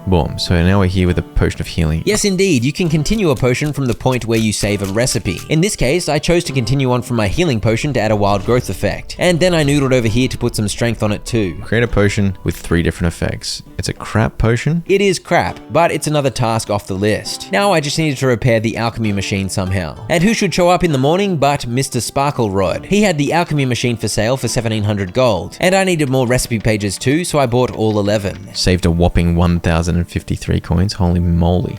boom, so now we're here with a potion of healing. Yes, indeed, you can continue a potion from the point where you save a recipe. In this case, I chose to continue on from my healing potion to add a wild growth effect, and then I noodled over here to put some strength on it too. Create a potion with 3 different effects. It's a crap potion? It is crap, but it's another task off the list. Now I just needed to repair the alchemy machine somehow. And who should show up in the morning but Mr. Sparkle Rod. He had the alchemy machine for sale for 1700 gold, and I needed more recipe pages too, so I bought all 11. Saved a whopping 1053 coins, holy moly.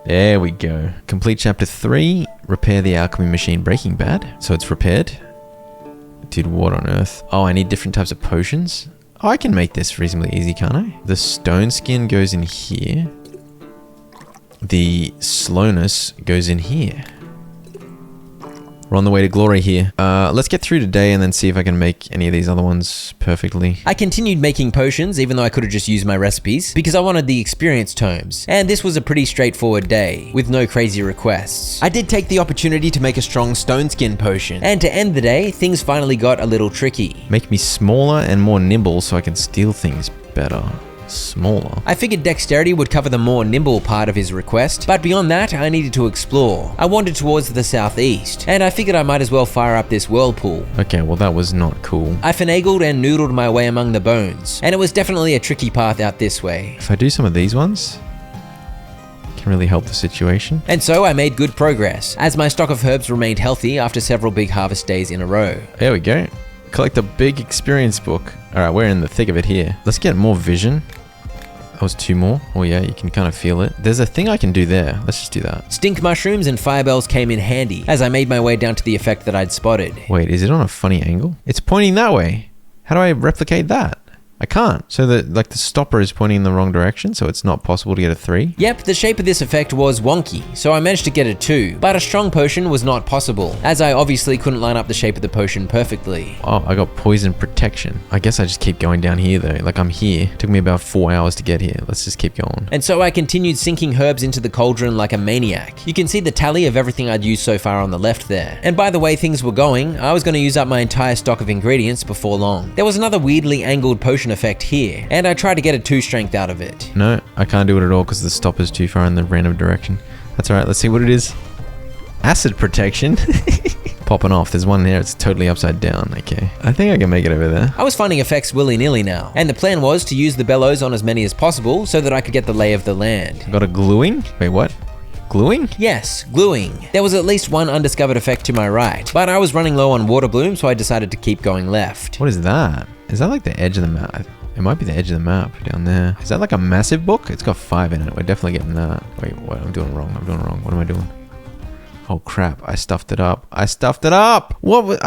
There we go. Complete chapter 3, repair the alchemy machine. Breaking Bad. So it's repaired. Dude, what on earth? Oh, I need different types of potions. Oh, I can make this reasonably easy, can't I? The stone skin goes in here. The slowness goes in here. We're on the way to glory here. Let's get through today and then see if I can make any of these other ones perfectly. I continued making potions even though I could have just used my recipes because I wanted the experience tomes, and this was a pretty straightforward day with no crazy requests. I did take the opportunity to make a strong stone skin potion, and to end the day, things finally got a little tricky. Make me smaller and more nimble so I can steal things better. Smaller. I figured dexterity would cover the more nimble part of his request, but beyond that, I needed to explore. I wandered towards the southeast, and I figured I might as well fire up this whirlpool. Okay, well that was not cool. I finagled and noodled my way among the bones, and it was definitely a tricky path out this way. If I do some of these ones, it can really help the situation. And so I made good progress, as my stock of herbs remained healthy after several big harvest days in a row. There we go. Collect a big experience book. Alright, we're in the thick of it here. Let's get more vision. That was 2 more. Oh yeah, you can kind of feel it. There's a thing I can do there. Let's just do that. Stink mushrooms and firebells came in handy as I made my way down to the effect that I'd spotted. Wait, is it on a funny angle? It's pointing that way. How do I replicate that? I can't. So the stopper is pointing in the wrong direction, so it's not possible to get a 3? Yep, the shape of this effect was wonky, so I managed to get a 2, but a strong potion was not possible, as I obviously couldn't line up the shape of the potion perfectly. Oh, I got poison protection. I guess I just keep going down here though. Like I'm here. It took me about 4 hours to get here. Let's just keep going. And so I continued sinking herbs into the cauldron like a maniac. You can see the tally of everything I'd used so far on the left there. And by the way things were going, I was going to use up my entire stock of ingredients before long. There was another weirdly angled potion effect here, and I tried to get a 2 strength out of it. No, I can't do it at all because the stopper's too far in the random direction. That's alright, let's see what it is. Acid protection. Popping off. There's one there, it's totally upside down. Okay. I think I can make it over there. I was finding effects willy-nilly now, and the plan was to use the bellows on as many as possible so that I could get the lay of the land. Got a gluing? Wait, what? Gluing? Yes, gluing. There was at least one undiscovered effect to my right, but I was running low on water bloom, so I decided to keep going left. What is that? Is that like the edge of the map? It might be the edge of the map down there. Is that like a massive book? It's got 5 in it. We're definitely getting that. Wait, what? I'm doing wrong. What am I doing? Oh crap, I stuffed it up. What was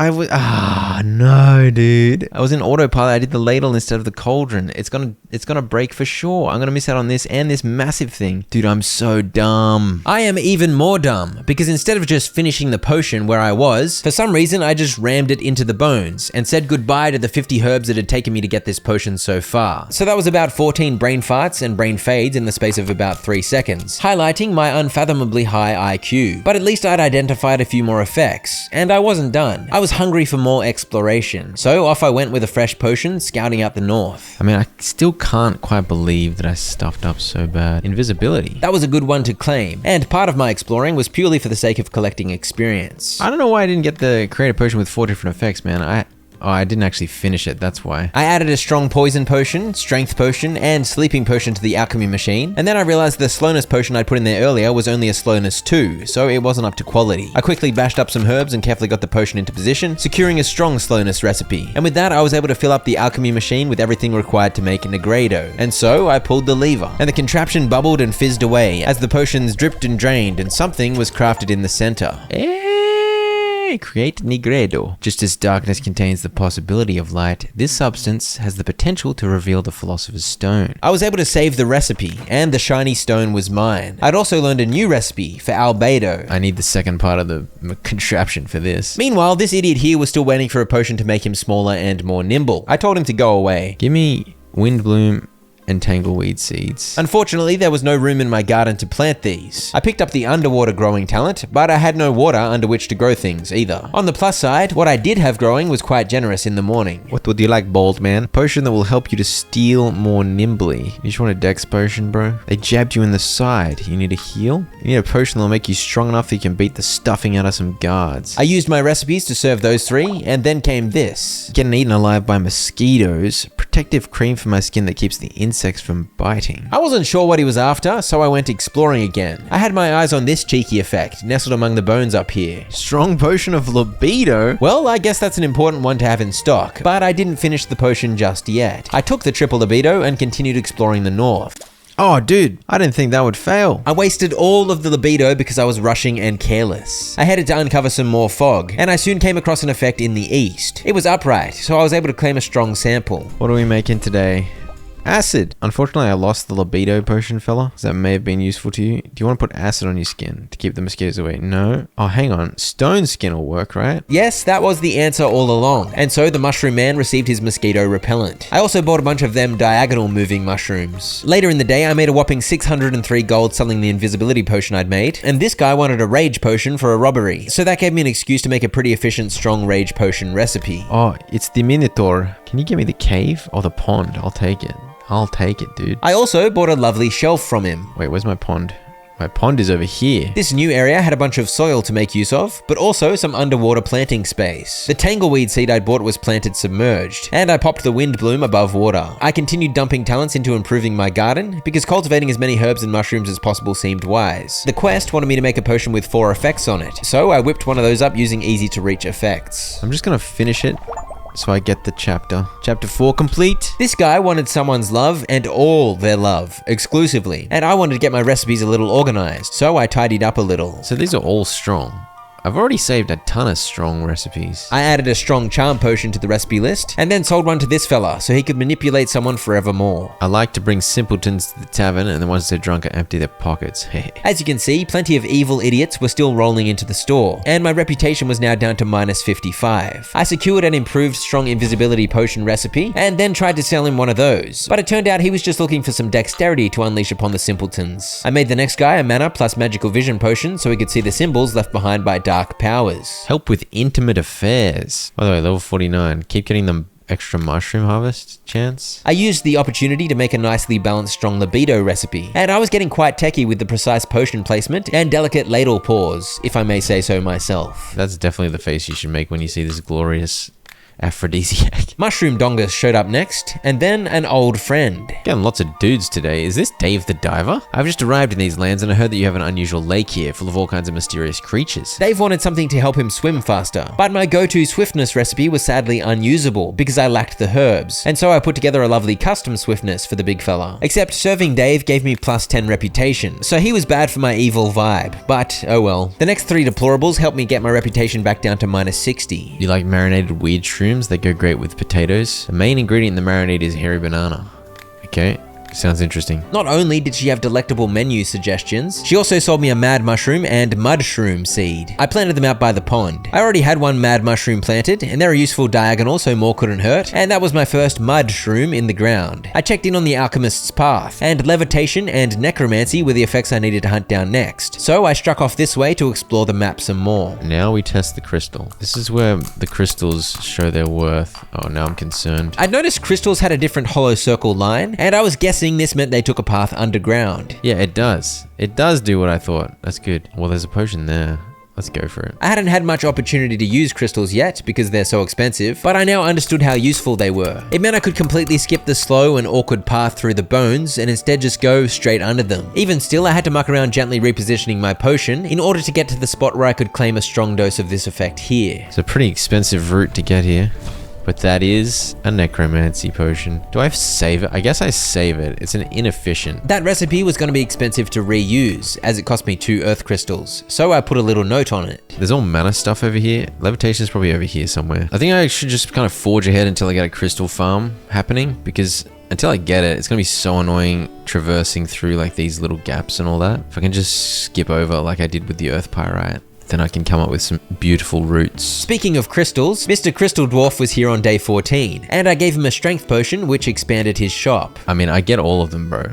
no, dude. I was in autopilot. I did the ladle instead of the cauldron. It's gonna break for sure. I'm gonna miss out on this and this massive thing. Dude, I'm so dumb. I am even more dumb, because instead of just finishing the potion where I was, for some reason I just rammed it into the bones and said goodbye to the 50 herbs that had taken me to get this potion so far. So that was about 14 brain farts and brain fades in the space of about 3 seconds, highlighting my unfathomably high IQ. But at least I'd identified a few more effects, and I wasn't done. I was hungry for more exploration, so off I went with a fresh potion, scouting out the north. I mean, I still can't quite believe that I stuffed up so bad. Invisibility. That was a good one to claim, and part of my exploring was purely for the sake of collecting experience. I don't know why I didn't get the creative potion with 4 different effects, man. I didn't actually finish it, that's why. I added a strong poison potion, strength potion, and sleeping potion to the alchemy machine, and then I realized the slowness potion I'd put in there earlier was only a slowness 2, so it wasn't up to quality. I quickly bashed up some herbs and carefully got the potion into position, securing a strong slowness recipe. And with that, I was able to fill up the alchemy machine with everything required to make Negredo. And so I pulled the lever, and the contraption bubbled and fizzed away as the potions dripped and drained, and something was crafted in the center. Create Negredo. Just as darkness contains the possibility of light, this substance has the potential to reveal the Philosopher's Stone. I was able to save the recipe, and the shiny stone was mine. I'd also learned a new recipe for albedo. I need the second part of the contraption for this. Meanwhile, this idiot here was still waiting for a potion to make him smaller and more nimble. I told him to go away. Give me Windbloom and tangleweed seeds. Unfortunately, there was no room in my garden to plant these. I picked up the underwater growing talent, but I had no water under which to grow things either. On the plus side, what I did have growing was quite generous in the morning. What would you like, bald man? Potion that will help you to steal more nimbly. You just want a dex potion, bro? They jabbed you in the side. You need a heal? You need a potion that will make you strong enough that you can beat the stuffing out of some guards. I used my recipes to serve those 3, and then came this. Getting eaten alive by mosquitoes. Protective cream for my skin that keeps the insects from biting. I wasn't sure what he was after, so I went exploring again. I had my eyes on this cheeky effect, nestled among the bones up here. Strong potion of libido? Well, I guess that's an important one to have in stock, but I didn't finish the potion just yet. I took the triple libido and continued exploring the north. Oh, dude, I didn't think that would fail. I wasted all of the libido because I was rushing and careless. I headed to uncover some more fog, and I soon came across an effect in the east. It was upright, so I was able to claim a strong sample. What are we making today? Acid. Unfortunately, I lost the libido potion, fella. That may have been useful to you. Do you want to put acid on your skin to keep the mosquitoes away? No? Oh, hang on. Stone skin will work, right? Yes, that was the answer all along. And so the mushroom man received his mosquito repellent. I also bought a bunch of them diagonal moving mushrooms. Later in the day, I made a whopping 603 gold selling the invisibility potion I'd made. And this guy wanted a rage potion for a robbery. So that gave me an excuse to make a pretty efficient strong rage potion recipe. Oh, it's the Minotaur. Can you give me the cave or the pond? I'll take it. I'll take it, dude. I also bought a lovely shelf from him. Wait, where's my pond? My pond is over here. This new area had a bunch of soil to make use of, but also some underwater planting space. The tangleweed seed I'd bought was planted submerged, and I popped the wind bloom above water. I continued dumping talents into improving my garden, because cultivating as many herbs and mushrooms as possible seemed wise. The quest wanted me to make a potion with 4 effects on it, so I whipped one of those up using easy to reach effects. I'm just gonna finish it so I get the chapter. Chapter 4 complete. This guy wanted someone's love and all their love, exclusively. And I wanted to get my recipes a little organized, so I tidied up a little. So these are all strong. I've already saved a ton of strong recipes. I added a strong charm potion to the recipe list, and then sold one to this fella so he could manipulate someone forevermore. I like to bring simpletons to the tavern, and then once they're drunk, I empty their pockets. As you can see, plenty of evil idiots were still rolling into the store, and my reputation was now down to minus 55. I secured an improved strong invisibility potion recipe, and then tried to sell him one of those, but it turned out he was just looking for some dexterity to unleash upon the simpletons. I made the next guy a mana plus magical vision potion so he could see the symbols left behind by dark powers. Help with intimate affairs. By the way, level 49. Keep getting them extra mushroom harvest chance. I used the opportunity to make a nicely balanced strong libido recipe, and I was getting quite techie with the precise potion placement and delicate ladle pours, if I may say so myself. That's definitely the face you should make when you see this glorious aphrodisiac. Mushroom Dongus showed up next, and then an old friend. Getting lots of dudes today. Is this Dave the Diver? I've just arrived in these lands and I heard that you have an unusual lake here full of all kinds of mysterious creatures. Dave wanted something to help him swim faster, but my go-to swiftness recipe was sadly unusable because I lacked the herbs, and so I put together a lovely custom swiftness for the big fella. Except serving Dave gave me plus 10 reputation, so he was bad for my evil vibe, but oh well. The next 3 deplorables helped me get my reputation back down to minus 60. You like marinated weird shrooms? They go great with potatoes. The main ingredient in the marinade is hairy banana. Okay. Sounds interesting. Not only did she have delectable menu suggestions, she also sold me a mad mushroom and mud shroom seed. I planted them out by the pond. I already had one mad mushroom planted, and they're a useful diagonal so more couldn't hurt, and that was my first mud shroom in the ground. I checked in on the Alchemist's path, and levitation and necromancy were the effects I needed to hunt down next, so I struck off this way to explore the map some more. Now we test the crystal. This is where the crystals show their worth. Oh, now I'm concerned. I'd noticed crystals had a different hollow circle line, and I was guessing this meant they took a path underground. Yeah, it does. It does do what I thought. That's good. Well, there's a potion there. Let's go for it. I hadn't had much opportunity to use crystals yet because they're so expensive, but I now understood how useful they were. It meant I could completely skip the slow and awkward path through the bones and instead just go straight under them. Even still, I had to muck around gently repositioning my potion in order to get to the spot where I could claim a strong dose of this effect here. It's a pretty expensive route to get here. But that is a necromancy potion. Do I save it? I guess I save it. It's an inefficient. That recipe was going to be expensive to reuse, as it cost me 2 earth crystals, so I put a little note on it. There's all mana stuff over here. Levitation is probably over here somewhere. I think I should just kind of forge ahead until I get a crystal farm happening, because until I get it, it's gonna be so annoying traversing through like these little gaps and all that. If I can just skip over like I did with the earth pyrite, then I can come up with some beautiful roots. Speaking of crystals, Mr. Crystal Dwarf was here on day 14, and I gave him a strength potion which expanded his shop. I mean, I get all of them, bro.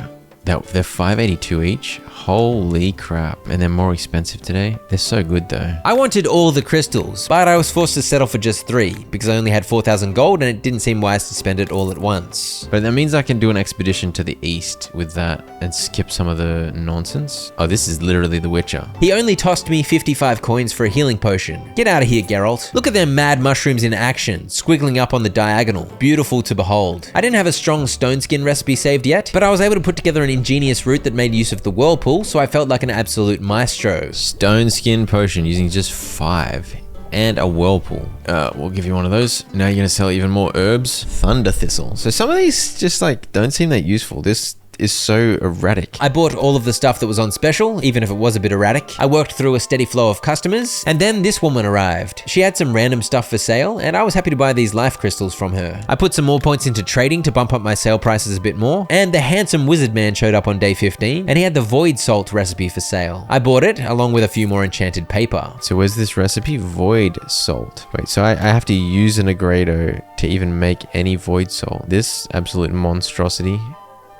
They're 582 each. Holy crap. And they're more expensive today. They're so good though. I wanted all the crystals, but I was forced to settle for just 3 because I only had 4,000 gold and it didn't seem wise to spend it all at once. But that means I can do an expedition to the east with that and skip some of the nonsense. Oh, this is literally the Witcher. He only tossed me 55 coins for a healing potion. Get out of here, Geralt. Look at them mad mushrooms in action, squiggling up on the diagonal. Beautiful to behold. I didn't have a strong stone skin recipe saved yet, but I was able to put together an ingenious route that made use of the whirlpool, so I felt like an absolute maestro. Stone skin potion using just 5 and a whirlpool. We'll give you one of those. Now you're gonna sell even more herbs. Thunder thistle. So some of these just like don't seem that useful. This is so erratic. I bought all of the stuff that was on special, even if it was a bit erratic. I worked through a steady flow of customers, and then this woman arrived. She had some random stuff for sale, and I was happy to buy these life crystals from her. I put some more points into trading to bump up my sale prices a bit more, and the handsome wizard man showed up on day 15, and he had the void salt recipe for sale. I bought it, along with a few more enchanted paper. So where's this recipe? Void salt. Wait, so I have to use an aggrado to even make any void salt. This absolute monstrosity.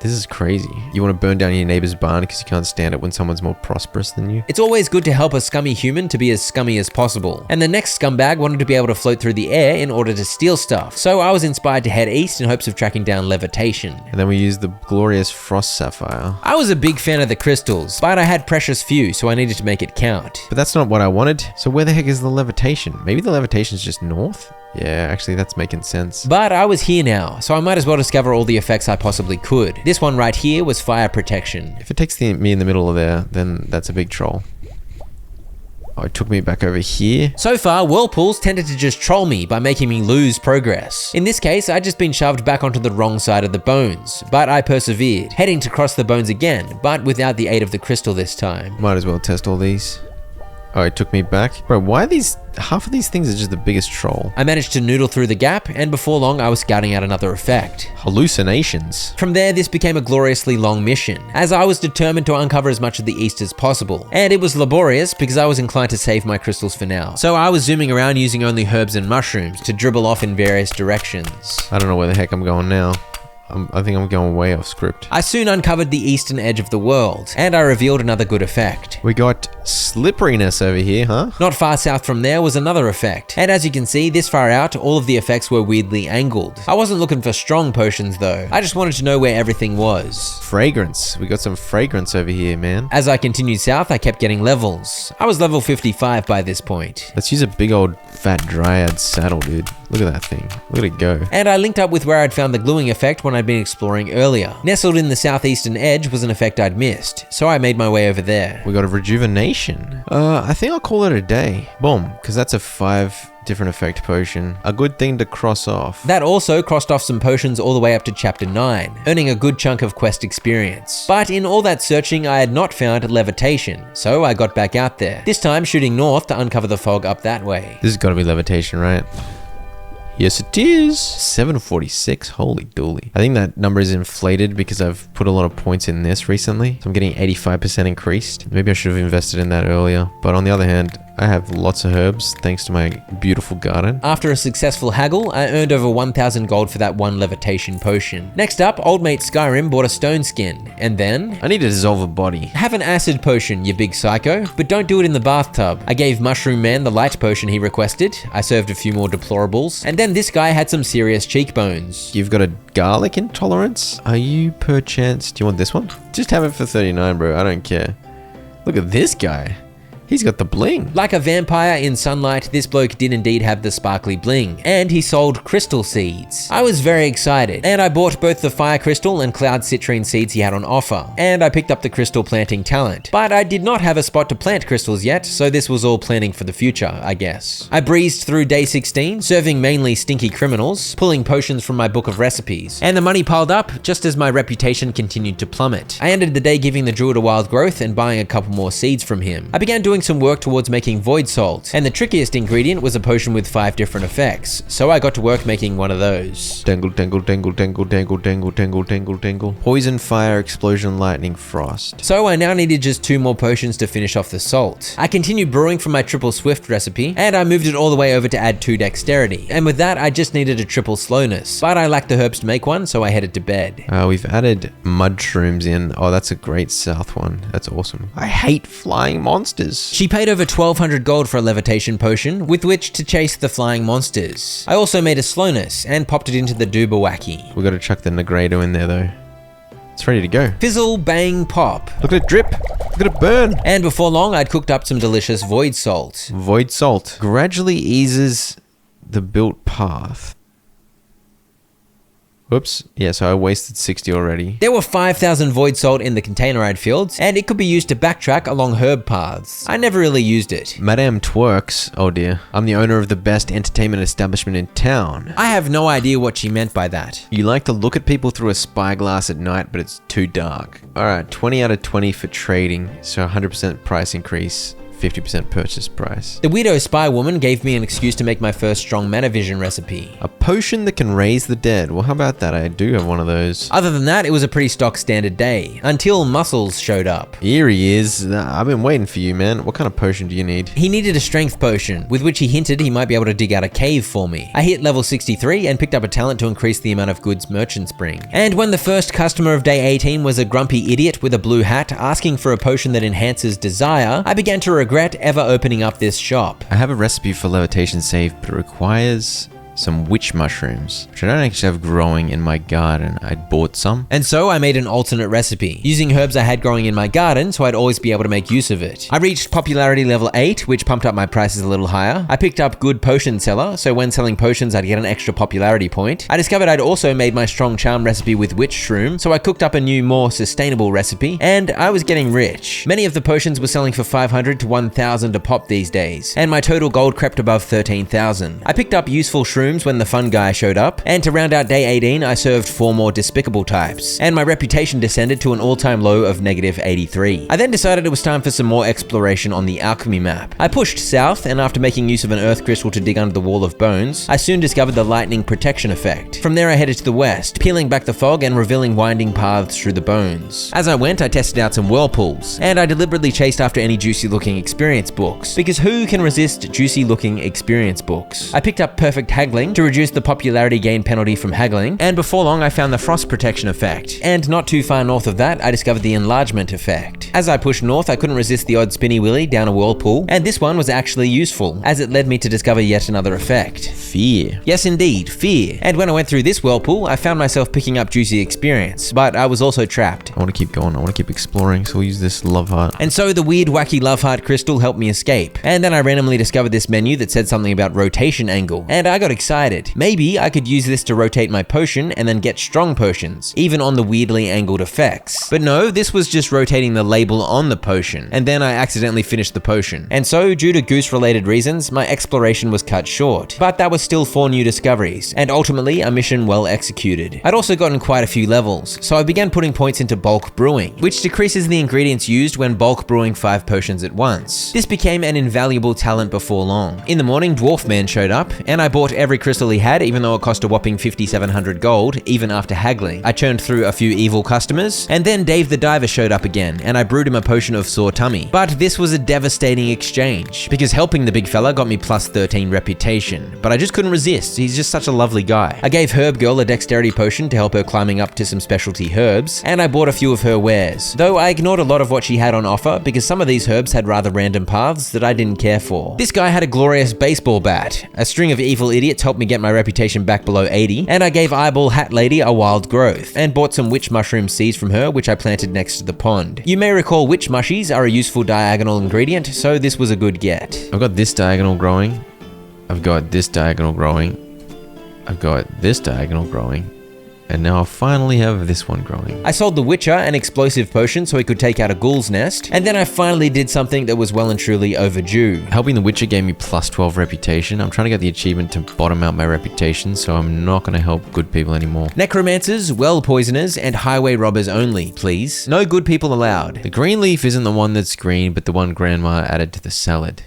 This is crazy. You want to burn down your neighbor's barn because you can't stand it when someone's more prosperous than you? It's always good to help a scummy human to be as scummy as possible. And the next scumbag wanted to be able to float through the air in order to steal stuff. So I was inspired to head east in hopes of tracking down levitation. And then we used the glorious frost sapphire. I was a big fan of the crystals, but I had precious few, so I needed to make it count. But that's not what I wanted. So where the heck is the levitation? Maybe the levitation's just north? Yeah, actually that's making sense. But I was here now, so I might as well discover all the effects I possibly could. This one right here was fire protection. If it takes me in the middle of there, then that's a big troll. Oh, it took me back over here. So far, whirlpools tended to just troll me by making me lose progress. In this case, I'd just been shoved back onto the wrong side of the bones, but I persevered, heading to cross the bones again, but without the aid of the crystal this time. Might as well test all these. Oh, it took me back. Bro, why are these... half of these things are just the biggest troll. I managed to noodle through the gap, and before long, I was scouting out another effect. Hallucinations. From there, this became a gloriously long mission, as I was determined to uncover as much of the east as possible. And it was laborious because I was inclined to save my crystals for now. So I was zooming around using only herbs and mushrooms to dribble off in various directions. I don't know where the heck I'm going now. I think I'm going way off script. I soon uncovered the eastern edge of the world, and I revealed another good effect. We got slipperiness over here, huh? Not far south from there was another effect, and as you can see, this far out, all of the effects were weirdly angled. I wasn't looking for strong potions though, I just wanted to know where everything was. Fragrance. We got some fragrance over here, man. As I continued south, I kept getting levels. I was level 55 by this point. Let's use a big old fat dryad saddle, dude. Look at that thing. Look at it go. And I linked up with where I'd found the gluing effect when I'd been exploring earlier. Nestled in the southeastern edge was an effect I'd missed, so I made my way over there. We got a rejuvenation. I think I'll call it a day. Boom, because that's a 5 different effect potion. A good thing to cross off. That also crossed off some potions all the way up to chapter 9, earning a good chunk of quest experience. But in all that searching, I had not found levitation, so I got back out there. This time shooting north to uncover the fog up that way. This has got to be levitation, right? Yes, it is. 746. Holy dooly. I think that number is inflated because I've put a lot of points in this recently. So I'm getting 85% increased. Maybe I should have invested in that earlier. But on the other hand, I have lots of herbs thanks to my beautiful garden. After a successful haggle, I earned over 1,000 gold for that one levitation potion. Next up, old mate Skyrim bought a stone skin, and then... I need to dissolve a body. Have an acid potion, you big psycho, but don't do it in the bathtub. I gave Mushroom Man the light potion he requested. I served a few more deplorables, and then this guy had some serious cheekbones. You've got a garlic intolerance? Are you perchance... Do you want this one? Just have it for 39, bro. I don't care. Look at this guy. He's got the bling. Like a vampire in sunlight, this bloke did indeed have the sparkly bling, and he sold crystal seeds. I was very excited, and I bought both the fire crystal and cloud citrine seeds he had on offer, and I picked up the crystal planting talent. But I did not have a spot to plant crystals yet, so this was all planning for the future, I guess. I breezed through day 16, serving mainly stinky criminals, pulling potions from my book of recipes, and the money piled up just as my reputation continued to plummet. I ended the day giving the druid a wild growth and buying a couple more seeds from him. I began doing some work towards making void salt, and the trickiest ingredient was a potion with 5 different effects, so I got to work making one of those. Dangle, dangle, dangle, dangle, dangle, dangle, dangle, dangle, dangle. Poison, fire, explosion, lightning, frost. So I now needed just 2 more potions to finish off the salt. I continued brewing from my triple swift recipe, and I moved it all the way over to add 2 dexterity, and with that I just needed a triple slowness, but I lacked the herbs to make one, so I headed to bed. We've added mushrooms in. Oh, that's a great south one. That's awesome. I hate flying monsters. She paid over 1,200 gold for a levitation potion, with which to chase the flying monsters. I also made a slowness, and popped it into the Duberwacky. We gotta chuck the Negredo in there though. It's ready to go. Fizzle, bang, pop. Look at it drip. Look at it burn. And before long, I'd cooked up some delicious void salt. Void salt gradually eases the built path. Whoops. Yeah, so I wasted 60 already. There were 5,000 void salt in the container I'd filled, and it could be used to backtrack along herb paths. I never really used it. Madame Twerks. Oh dear. I'm the owner of the best entertainment establishment in town. I have no idea what she meant by that. You like to look at people through a spyglass at night, but it's too dark. Alright, 20 out of 20 for trading, so 100% price increase. 50% purchase price. The Widow Spy Woman gave me an excuse to make my first strong mana vision recipe. A potion that can raise the dead. Well, how about that? I do have one of those. Other than that, it was a pretty stock standard day, until Muscles showed up. Here he is. I've been waiting for you, man. What kind of potion do you need? He needed a strength potion, with which he hinted he might be able to dig out a cave for me. I hit level 63 and picked up a talent to increase the amount of goods merchants bring. And when the first customer of day 18 was a grumpy idiot with a blue hat asking for a potion that enhances desire, I began to regret ever opening up this shop. I have a recipe for levitation save, but it requires some witch mushrooms, which I don't actually have growing in my garden. I'd bought some. And so I made an alternate recipe, using herbs I had growing in my garden so I'd always be able to make use of it. I reached popularity level 8, which pumped up my prices a little higher. I picked up good potion seller, so when selling potions I'd get an extra popularity point. I discovered I'd also made my strong charm recipe with witch shroom, so I cooked up a new, more sustainable recipe, and I was getting rich. Many of the potions were selling for 500 to 1,000 a pop these days, and my total gold crept above 13,000. I picked up useful shrooms when the fun guy showed up, and to round out day 18 I served 4 more despicable types, and my reputation descended to an all-time low of negative 83. I then decided it was time for some more exploration on the alchemy map. I pushed south, and after making use of an earth crystal to dig under the wall of bones, I soon discovered the lightning protection effect. From there I headed to the west, peeling back the fog and revealing winding paths through the bones. As I went, I tested out some whirlpools, and I deliberately chased after any juicy looking experience books, because who can resist juicy looking experience books? I picked up perfect haggling to reduce the popularity gain penalty from haggling, and before long I found the frost protection effect, and not too far north of that I discovered the enlargement effect. As I pushed north, I couldn't resist the odd spinny willy down a whirlpool, and this one was actually useful, as it led me to discover yet another effect. Fear. Yes indeed, fear. And when I went through this whirlpool, I found myself picking up juicy experience, but I was also trapped. I want to keep going. I want to keep exploring, so we'll use this love heart. And so the weird wacky love heart crystal helped me escape. And then I randomly discovered this menu that said something about rotation angle, and I got excited. Maybe I could use this to rotate my potion and then get strong potions, even on the weirdly angled effects. But no, this was just rotating the label on the potion, and then I accidentally finished the potion. And so, due to goose-related reasons, my exploration was cut short. But that was still 4 new discoveries, and ultimately a mission well executed. I'd also gotten quite a few levels, so I began putting points into bulk brewing, which decreases the ingredients used when bulk brewing 5 potions at once. This became an invaluable talent before long. In the morning, Dwarf Man showed up, and I bought every crystal he had, even though it cost a whopping 5,700 gold, even after haggling. I churned through a few evil customers, and then Dave the Diver showed up again, and I brewed him a potion of sore tummy. But this was a devastating exchange, because helping the big fella got me plus 13 reputation, but I just couldn't resist. He's just such a lovely guy. I gave Herb Girl a dexterity potion to help her climbing up to some specialty herbs, and I bought a few of her wares, though I ignored a lot of what she had on offer because some of these herbs had rather random paths that I didn't care for. This guy had a glorious baseball bat. A string of evil idiots helped me get my reputation back below 80, and I gave Eyeball Hat Lady a wild growth, and bought some witch mushroom seeds from her, which I planted next to the pond. You may recall witch mushies are a useful diagonal ingredient, so this was a good get. I've got this diagonal growing. I've got this diagonal growing. I've got this diagonal growing. And now I finally have this one growing. I sold the Witcher an explosive potion so he could take out a ghoul's nest, and then I finally did something that was well and truly overdue. Helping the Witcher gave me plus 12 reputation. I'm trying to get the achievement to bottom out my reputation, so I'm not going to help good people anymore. Necromancers, well poisoners, and highway robbers only, please. No good people allowed. The green leaf isn't the one that's green, but the one Grandma added to the salad.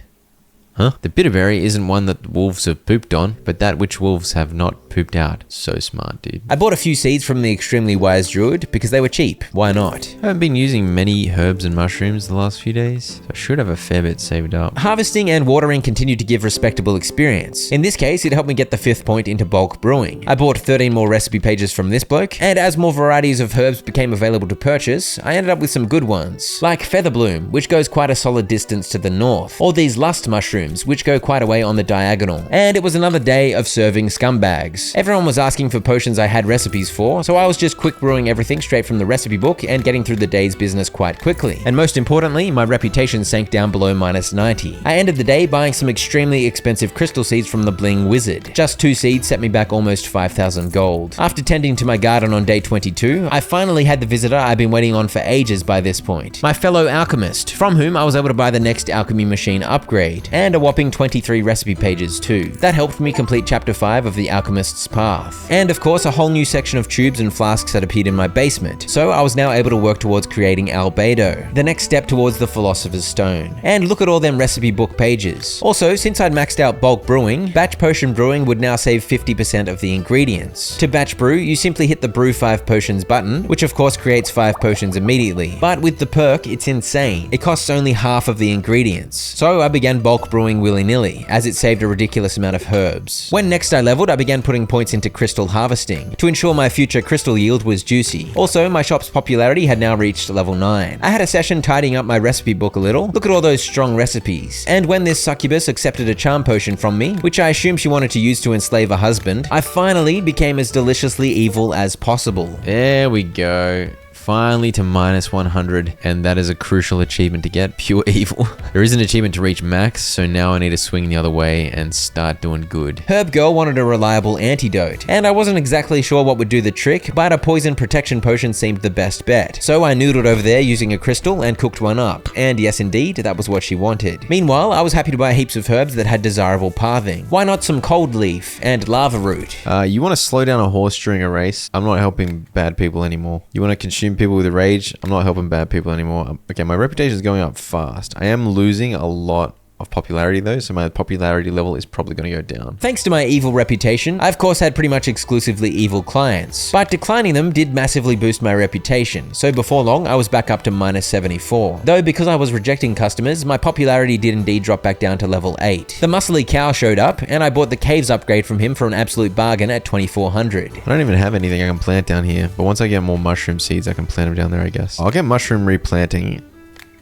Huh? The bitterberry isn't one that wolves have pooped on, but that which wolves have not pooped out. So smart, dude. I bought a few seeds from the extremely wise druid because they were cheap. Why not? I haven't been using many herbs and mushrooms the last few days, so I should have a fair bit saved up. Harvesting and watering continued to give respectable experience. In this case, it helped me get the 5th point into bulk brewing. I bought 13 more recipe pages from this bloke, and as more varieties of herbs became available to purchase, I ended up with some good ones, like Featherbloom, which goes quite a solid distance to the north, or these lust mushrooms, which go quite a way on the diagonal. And it was another day of serving scumbags. Everyone was asking for potions I had recipes for, so I was just quick brewing everything straight from the recipe book and getting through the day's business quite quickly. And most importantly, my reputation sank down below minus 90. I ended the day buying some extremely expensive crystal seeds from the Bling Wizard. Just 2 seeds set me back almost 5,000 gold. After tending to my garden on day 22, I finally had the visitor I've been waiting on for ages by this point. My fellow alchemist, from whom I was able to buy the next alchemy machine upgrade, and a whopping 23 recipe pages too. That helped me complete chapter 5 of the Alchemist's Path. And of course, a whole new section of tubes and flasks had appeared in my basement, so I was now able to work towards creating Albedo, the next step towards the Philosopher's Stone. And look at all them recipe book pages. Also, since I'd maxed out bulk brewing, batch potion brewing would now save 50% of the ingredients. To batch brew, you simply hit the brew 5 potions button, which of course creates 5 potions immediately. But with the perk, it's insane. It costs only half of the ingredients. So I began bulk brewing willy-nilly, as it saved a ridiculous amount of herbs. When next I leveled, I began putting points into crystal harvesting, to ensure my future crystal yield was juicy. Also, my shop's popularity had now reached level 9. I had a session tidying up my recipe book a little. Look at all those strong recipes. And when this succubus accepted a charm potion from me, which I assume she wanted to use to enslave a husband, I finally became as deliciously evil as possible. There we go. Finally to minus 100, and that is a crucial achievement to get, pure evil. There is an achievement to reach max, so now I need to swing the other way and start doing good. Herb Girl wanted a reliable antidote, and I wasn't exactly sure what would do the trick, but a poison protection potion seemed the best bet. So I noodled over there using a crystal and cooked one up, and yes indeed, that was what she wanted. Meanwhile, I was happy to buy heaps of herbs that had desirable pathing. Why not some cold leaf and lava root? You want to slow down a horse during a race? I'm not helping bad people anymore. You want to consume people with a rage? I'm not helping bad people anymore. Okay, my reputation is going up fast. I am losing a lot of popularity though, so my popularity level is probably going to go down. Thanks to my evil reputation, I of course had pretty much exclusively evil clients, but declining them did massively boost my reputation, so before long I was back up to minus 74. Though because I was rejecting customers, my popularity did indeed drop back down to level 8. The muscly cow showed up, and I bought the caves upgrade from him for an absolute bargain at 2400. I don't even have anything I can plant down here, but once I get more mushroom seeds I can plant them down there, I guess. I'll get mushroom replanting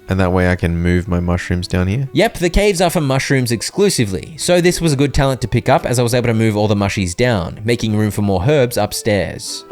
And that way I can move my mushrooms down here? Yep, the caves are for mushrooms exclusively, so this was a good talent to pick up as I was able to move all the mushies down, making room for more herbs upstairs.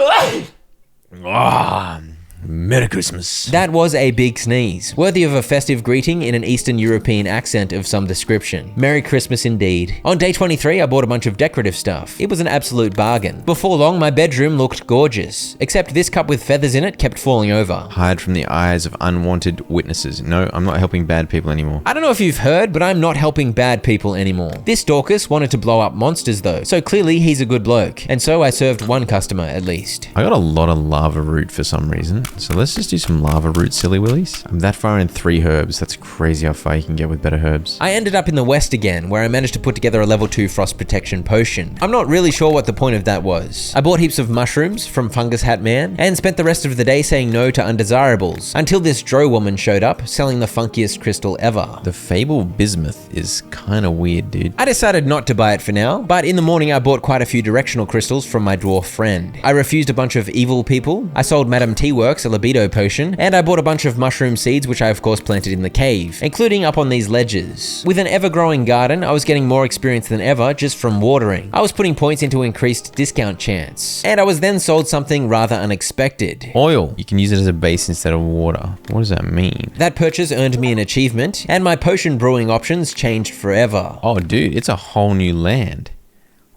Merry Christmas. That was a big sneeze, worthy of a festive greeting in an Eastern European accent of some description. Merry Christmas indeed. On day 23, I bought a bunch of decorative stuff. It was an absolute bargain. Before long, my bedroom looked gorgeous, except this cup with feathers in it kept falling over. Hide from the eyes of unwanted witnesses. No, I'm not helping bad people anymore. I don't know if you've heard, but I'm not helping bad people anymore. This Dorcas wanted to blow up monsters though, so clearly he's a good bloke. And so I served one customer at least. I got a lot of lava root for some reason. So let's just do some lava root silly willies. I'm that far in 3 herbs. That's crazy how far you can get with better herbs. I ended up in the west again, where I managed to put together a level 2 frost protection potion. I'm not really sure what the point of that was. I bought heaps of mushrooms from Fungus Hat Man and spent the rest of the day saying no to undesirables until this Dro woman showed up selling the funkiest crystal ever. The Fable Bismuth is kind of weird, dude. I decided not to buy it for now, but in the morning I bought quite a few directional crystals from my dwarf friend. I refused a bunch of evil people, I sold Madame T-Works a libido potion, and I bought a bunch of mushroom seeds which I of course planted in the cave, including up on these ledges. With an ever-growing garden, I was getting more experience than ever just from watering. I was putting points into increased discount chance, and I was then sold something rather unexpected. Oil. You can use it as a base instead of water. What does that mean? That purchase earned me an achievement, and my potion brewing options changed forever. Oh, dude, it's a whole new land.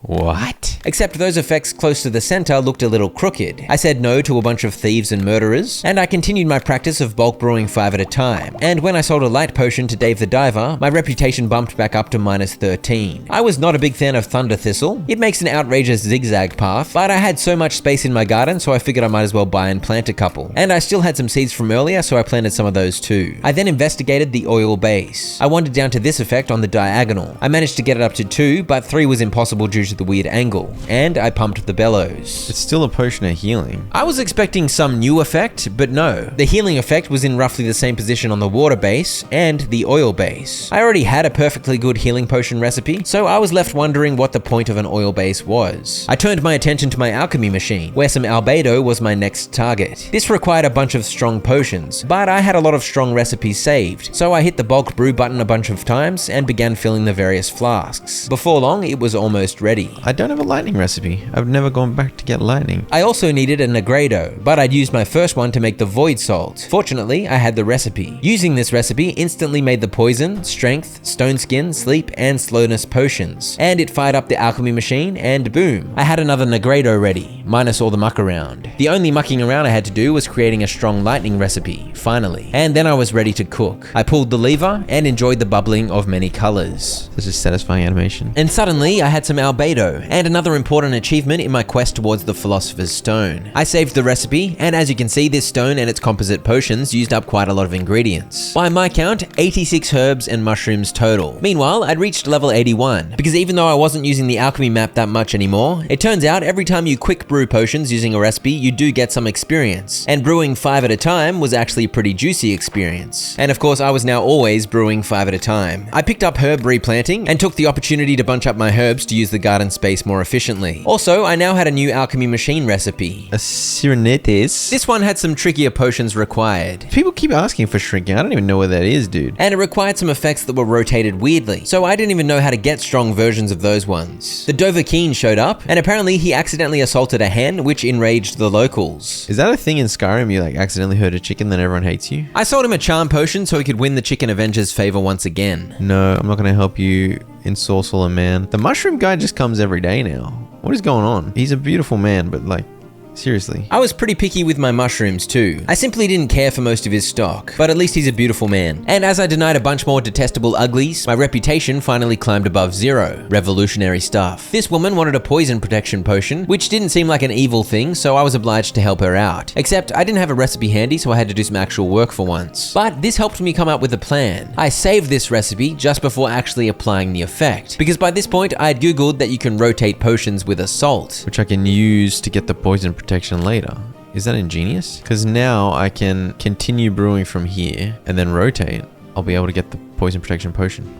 What? Except those effects close to the center looked a little crooked. I said no to a bunch of thieves and murderers, and I continued my practice of bulk brewing 5 at a time. And when I sold a light potion to Dave the Diver, my reputation bumped back up to -13. I was not a big fan of Thunder Thistle. It makes an outrageous zigzag path, but I had so much space in my garden, so I figured I might as well buy and plant a couple. And I still had some seeds from earlier, so I planted some of those too. I then investigated the oil base. I wandered down to this effect on the diagonal. I managed to get it up to 2, but 3 was impossible due to the weird angle, and I pumped the bellows. It's still a potion of healing. I was expecting some new effect, but no. The healing effect was in roughly the same position on the water base and the oil base. I already had a perfectly good healing potion recipe, so I was left wondering what the point of an oil base was. I turned my attention to my alchemy machine, where some albedo was my next target. This required a bunch of strong potions, but I had a lot of strong recipes saved, so I hit the bulk brew button a bunch of times and began filling the various flasks. Before long, it was almost ready. I don't have a lightning recipe. I've never gone back to get lightning. I also needed a Negredo, but I'd used my first one to make the void salt. Fortunately, I had the recipe. Using this recipe instantly made the poison, strength, stone skin, sleep, and slowness potions. And it fired up the alchemy machine, and boom, I had another Negredo ready, minus all the muck around. The only mucking around I had to do was creating a strong lightning recipe, finally. And then I was ready to cook. I pulled the lever and enjoyed the bubbling of many colors. This is satisfying animation. And suddenly, I had some albedo, and another important achievement in my quest towards the Philosopher's Stone. I saved the recipe, and as you can see, this stone and its composite potions used up quite a lot of ingredients. By my count, 86 herbs and mushrooms total. Meanwhile, I'd reached level 81, because even though I wasn't using the alchemy map that much anymore, it turns out every time you quick brew potions using a recipe, you do get some experience, and brewing 5 at a time was actually a pretty juicy experience. And of course, I was now always brewing 5 at a time. I picked up herb replanting, and took the opportunity to bunch up my herbs to use the garden space more efficiently. Also, I now had a new alchemy machine recipe. A Cyrenetes? This one had some trickier potions required. People keep asking for shrinking. I don't even know what that is, dude. And it required some effects that were rotated weirdly, so I didn't even know how to get strong versions of those ones. The Dovahkiin showed up, and apparently he accidentally assaulted a hen, which enraged the locals. Is that a thing in Skyrim? You like accidentally hurt a chicken, then everyone hates you? I sold him a charm potion so he could win the Chicken Avenger's favor once again. No, I'm not gonna help you ensorcel a man. The mushroom guy just comes every day now. What is going on? He's a beautiful man, but like, seriously. I was pretty picky with my mushrooms too. I simply didn't care for most of his stock, but at least he's a beautiful man. And as I denied a bunch more detestable uglies, my reputation finally climbed above 0. Revolutionary stuff. This woman wanted a poison protection potion, which didn't seem like an evil thing, so I was obliged to help her out. Except I didn't have a recipe handy, so I had to do some actual work for once. But this helped me come up with a plan. I saved this recipe just before actually applying the effect, because by this point I'd googled that you can rotate potions with a salt, which I can use to get the poison protection later. Is that ingenious? Because now I can continue brewing from here and then rotate. I'll be able to get the poison protection potion.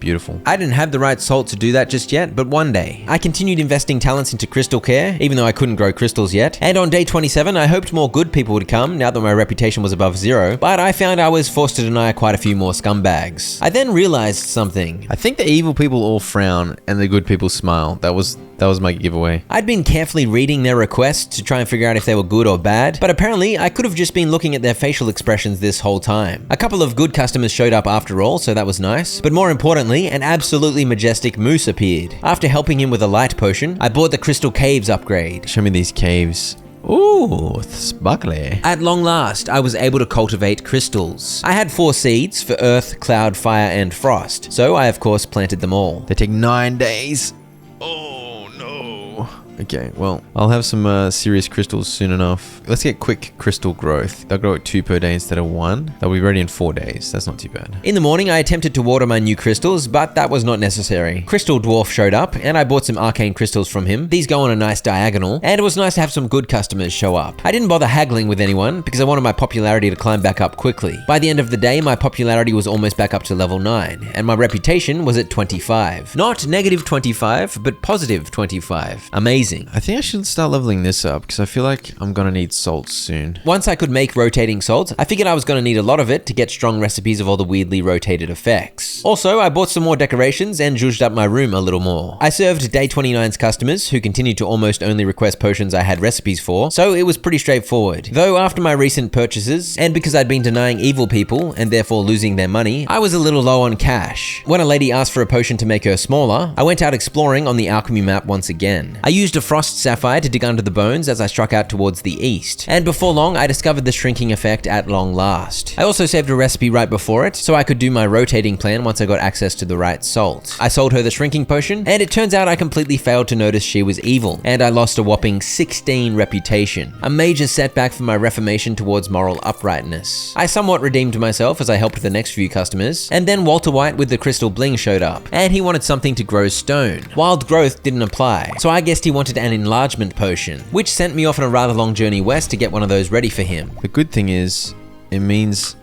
beautiful. I didn't have the right salt to do that just yet, but one day. I continued investing talents into crystal care, even though I couldn't grow crystals yet. And on day 27, I hoped more good people would come now that my reputation was above 0, but I found I was forced to deny quite a few more scumbags. I then realized something. I think the evil people all frown and the good people smile. That was my giveaway. I'd been carefully reading their requests to try and figure out if they were good or bad, but apparently I could have just been looking at their facial expressions this whole time. A couple of good customers showed up after all, so that was nice. But more importantly, an absolutely majestic moose appeared. After helping him with a light potion, I bought the Crystal Caves upgrade. Show me these caves. Ooh, sparkly. At long last, I was able to cultivate crystals. I had 4 seeds for earth, cloud, fire, and frost, so I of course planted them all. They take 9 days. Oh no. Okay, well, I'll have some serious crystals soon enough. Let's get quick crystal growth. They'll grow at 2 per day instead of 1. They'll be ready in 4 days. That's not too bad. In the morning, I attempted to water my new crystals, but that was not necessary. Crystal Dwarf showed up, and I bought some arcane crystals from him. These go on a nice diagonal, and it was nice to have some good customers show up. I didn't bother haggling with anyone because I wanted my popularity to climb back up quickly. By the end of the day, my popularity was almost back up to level 9, and my reputation was at 25. Not negative 25, but positive 25. Amazing. I think I should start leveling this up because I feel like I'm gonna need salt soon. Once I could make rotating salt, I figured I was going to need a lot of it to get strong recipes of all the weirdly rotated effects. Also, I bought some more decorations and zhuzhed up my room a little more. I served day 29's customers, who continued to almost only request potions I had recipes for, so it was pretty straightforward. Though after my recent purchases, and because I'd been denying evil people and therefore losing their money, I was a little low on cash. When a lady asked for a potion to make her smaller, I went out exploring on the alchemy map once again. I used a frost sapphire to dig under the bones as I struck out towards the east, and before long I discovered the shrinking effect at long last. I also saved a recipe right before it, so I could do my rotating plan once I got access to the right salt. I sold her the shrinking potion, and it turns out I completely failed to notice she was evil, and I lost a whopping 16 reputation. A major setback for my reformation towards moral uprightness. I somewhat redeemed myself as I helped the next few customers, and then Walter White with the crystal bling showed up, and he wanted something to grow stone. Wild growth didn't apply, so I guessed he wanted an enlargement potion, which sent me off on a rather long journey west to get one of those ready for him. The good thing is, it means...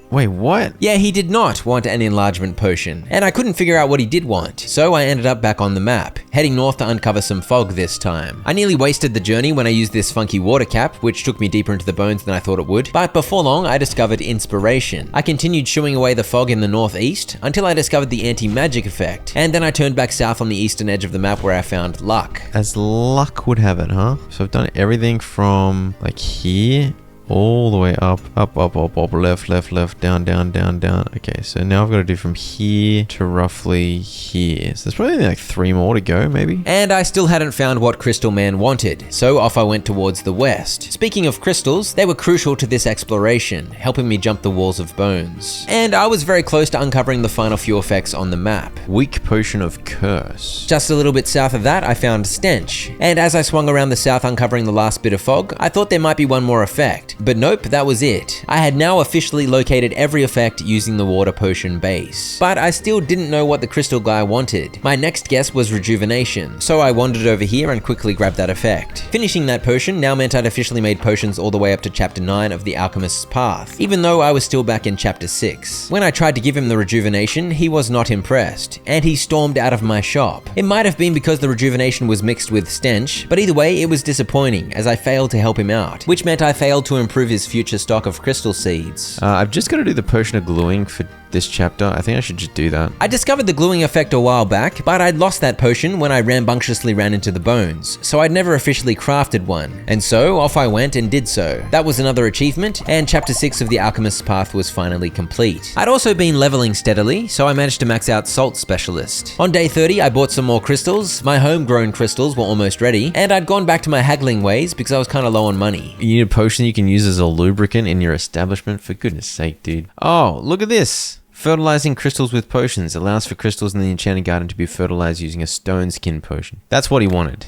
Wait, what? Yeah, he did not want an enlargement potion, and I couldn't figure out what he did want, so I ended up back on the map, heading north to uncover some fog this time. I nearly wasted the journey when I used this funky water cap, which took me deeper into the bones than I thought it would, but before long I discovered inspiration. I continued shooing away the fog in the northeast until I discovered the anti-magic effect, and then I turned back south on the eastern edge of the map where I found luck. As luck would have it, huh? So I've done everything from like here all the way up, left, down. Okay, so now I've got to do from here to roughly here. So there's probably like 3 more to go, maybe. And I still hadn't found what Crystal Man wanted, so off I went towards the west. Speaking of crystals, they were crucial to this exploration, helping me jump the walls of bones. And I was very close to uncovering the final few effects on the map. Weak potion of curse. Just a little bit south of that, I found stench. And as I swung around the south uncovering the last bit of fog, I thought there might be one more effect. But nope, that was it. I had now officially located every effect using the water potion base. But I still didn't know what the crystal guy wanted. My next guess was rejuvenation, so I wandered over here and quickly grabbed that effect. Finishing that potion now meant I'd officially made potions all the way up to chapter 9 of the Alchemist's Path, even though I was still back in chapter 6. When I tried to give him the rejuvenation, he was not impressed, and he stormed out of my shop. It might have been because the rejuvenation was mixed with stench, but either way it was disappointing as I failed to help him out, which meant I failed to improve his future stock of crystal seeds. I've just got to do the potion of gluing for this chapter. I think I should just do that. I discovered the gluing effect a while back, but I'd lost that potion when I rambunctiously ran into the bones, so I'd never officially crafted one, and so off I went and did so. That was another achievement, and chapter 6 of the Alchemist's Path was finally complete. I'd also been leveling steadily, so I managed to max out Salt Specialist. On day 30, I bought some more crystals, my homegrown crystals were almost ready, and I'd gone back to my haggling ways because I was kind of low on money. You need a potion you can use as a lubricant in your establishment? For goodness sake, dude. Oh, look at this! Fertilizing crystals with potions allows for crystals in the enchanted garden to be fertilized using a stone skin potion. That's what he wanted.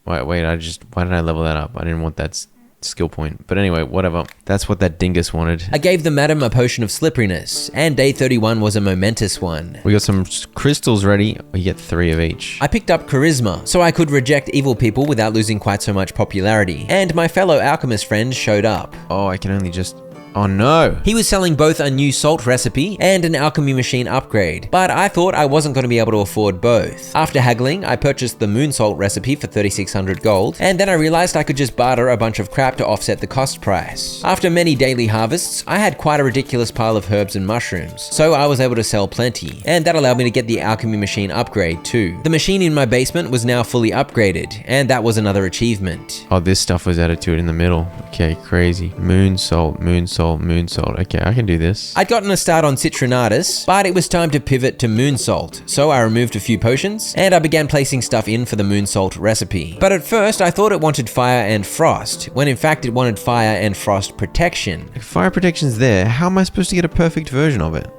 Wait, why did I level that up? I didn't want that skill point. But anyway, whatever. That's what that dingus wanted. I gave the madam a potion of slipperiness, and day 31 was a momentous one. We got some crystals ready. We get 3 of each. I picked up charisma, so I could reject evil people without losing quite so much popularity, and my fellow alchemist friends showed up. Oh, I can only just... Oh no. He was selling both a new salt recipe and an alchemy machine upgrade, but I thought I wasn't going to be able to afford both. After haggling, I purchased the moon salt recipe for 3,600 gold, and then I realized I could just barter a bunch of crap to offset the cost price. After many daily harvests, I had quite a ridiculous pile of herbs and mushrooms, so I was able to sell plenty, and that allowed me to get the alchemy machine upgrade too. The machine in my basement was now fully upgraded, and that was another achievement. Oh, this stuff was added to it in the middle. Okay, crazy. Moon salt, moon salt, moon salt. Okay, I can do this. I'd gotten a start on citrinatus, but it was time to pivot to moon salt, so I removed a few potions, and I began placing stuff in for the moon salt recipe. But at first, I thought it wanted fire and frost, when in fact it wanted fire and frost protection. If fire protection's there, how am I supposed to get a perfect version of it?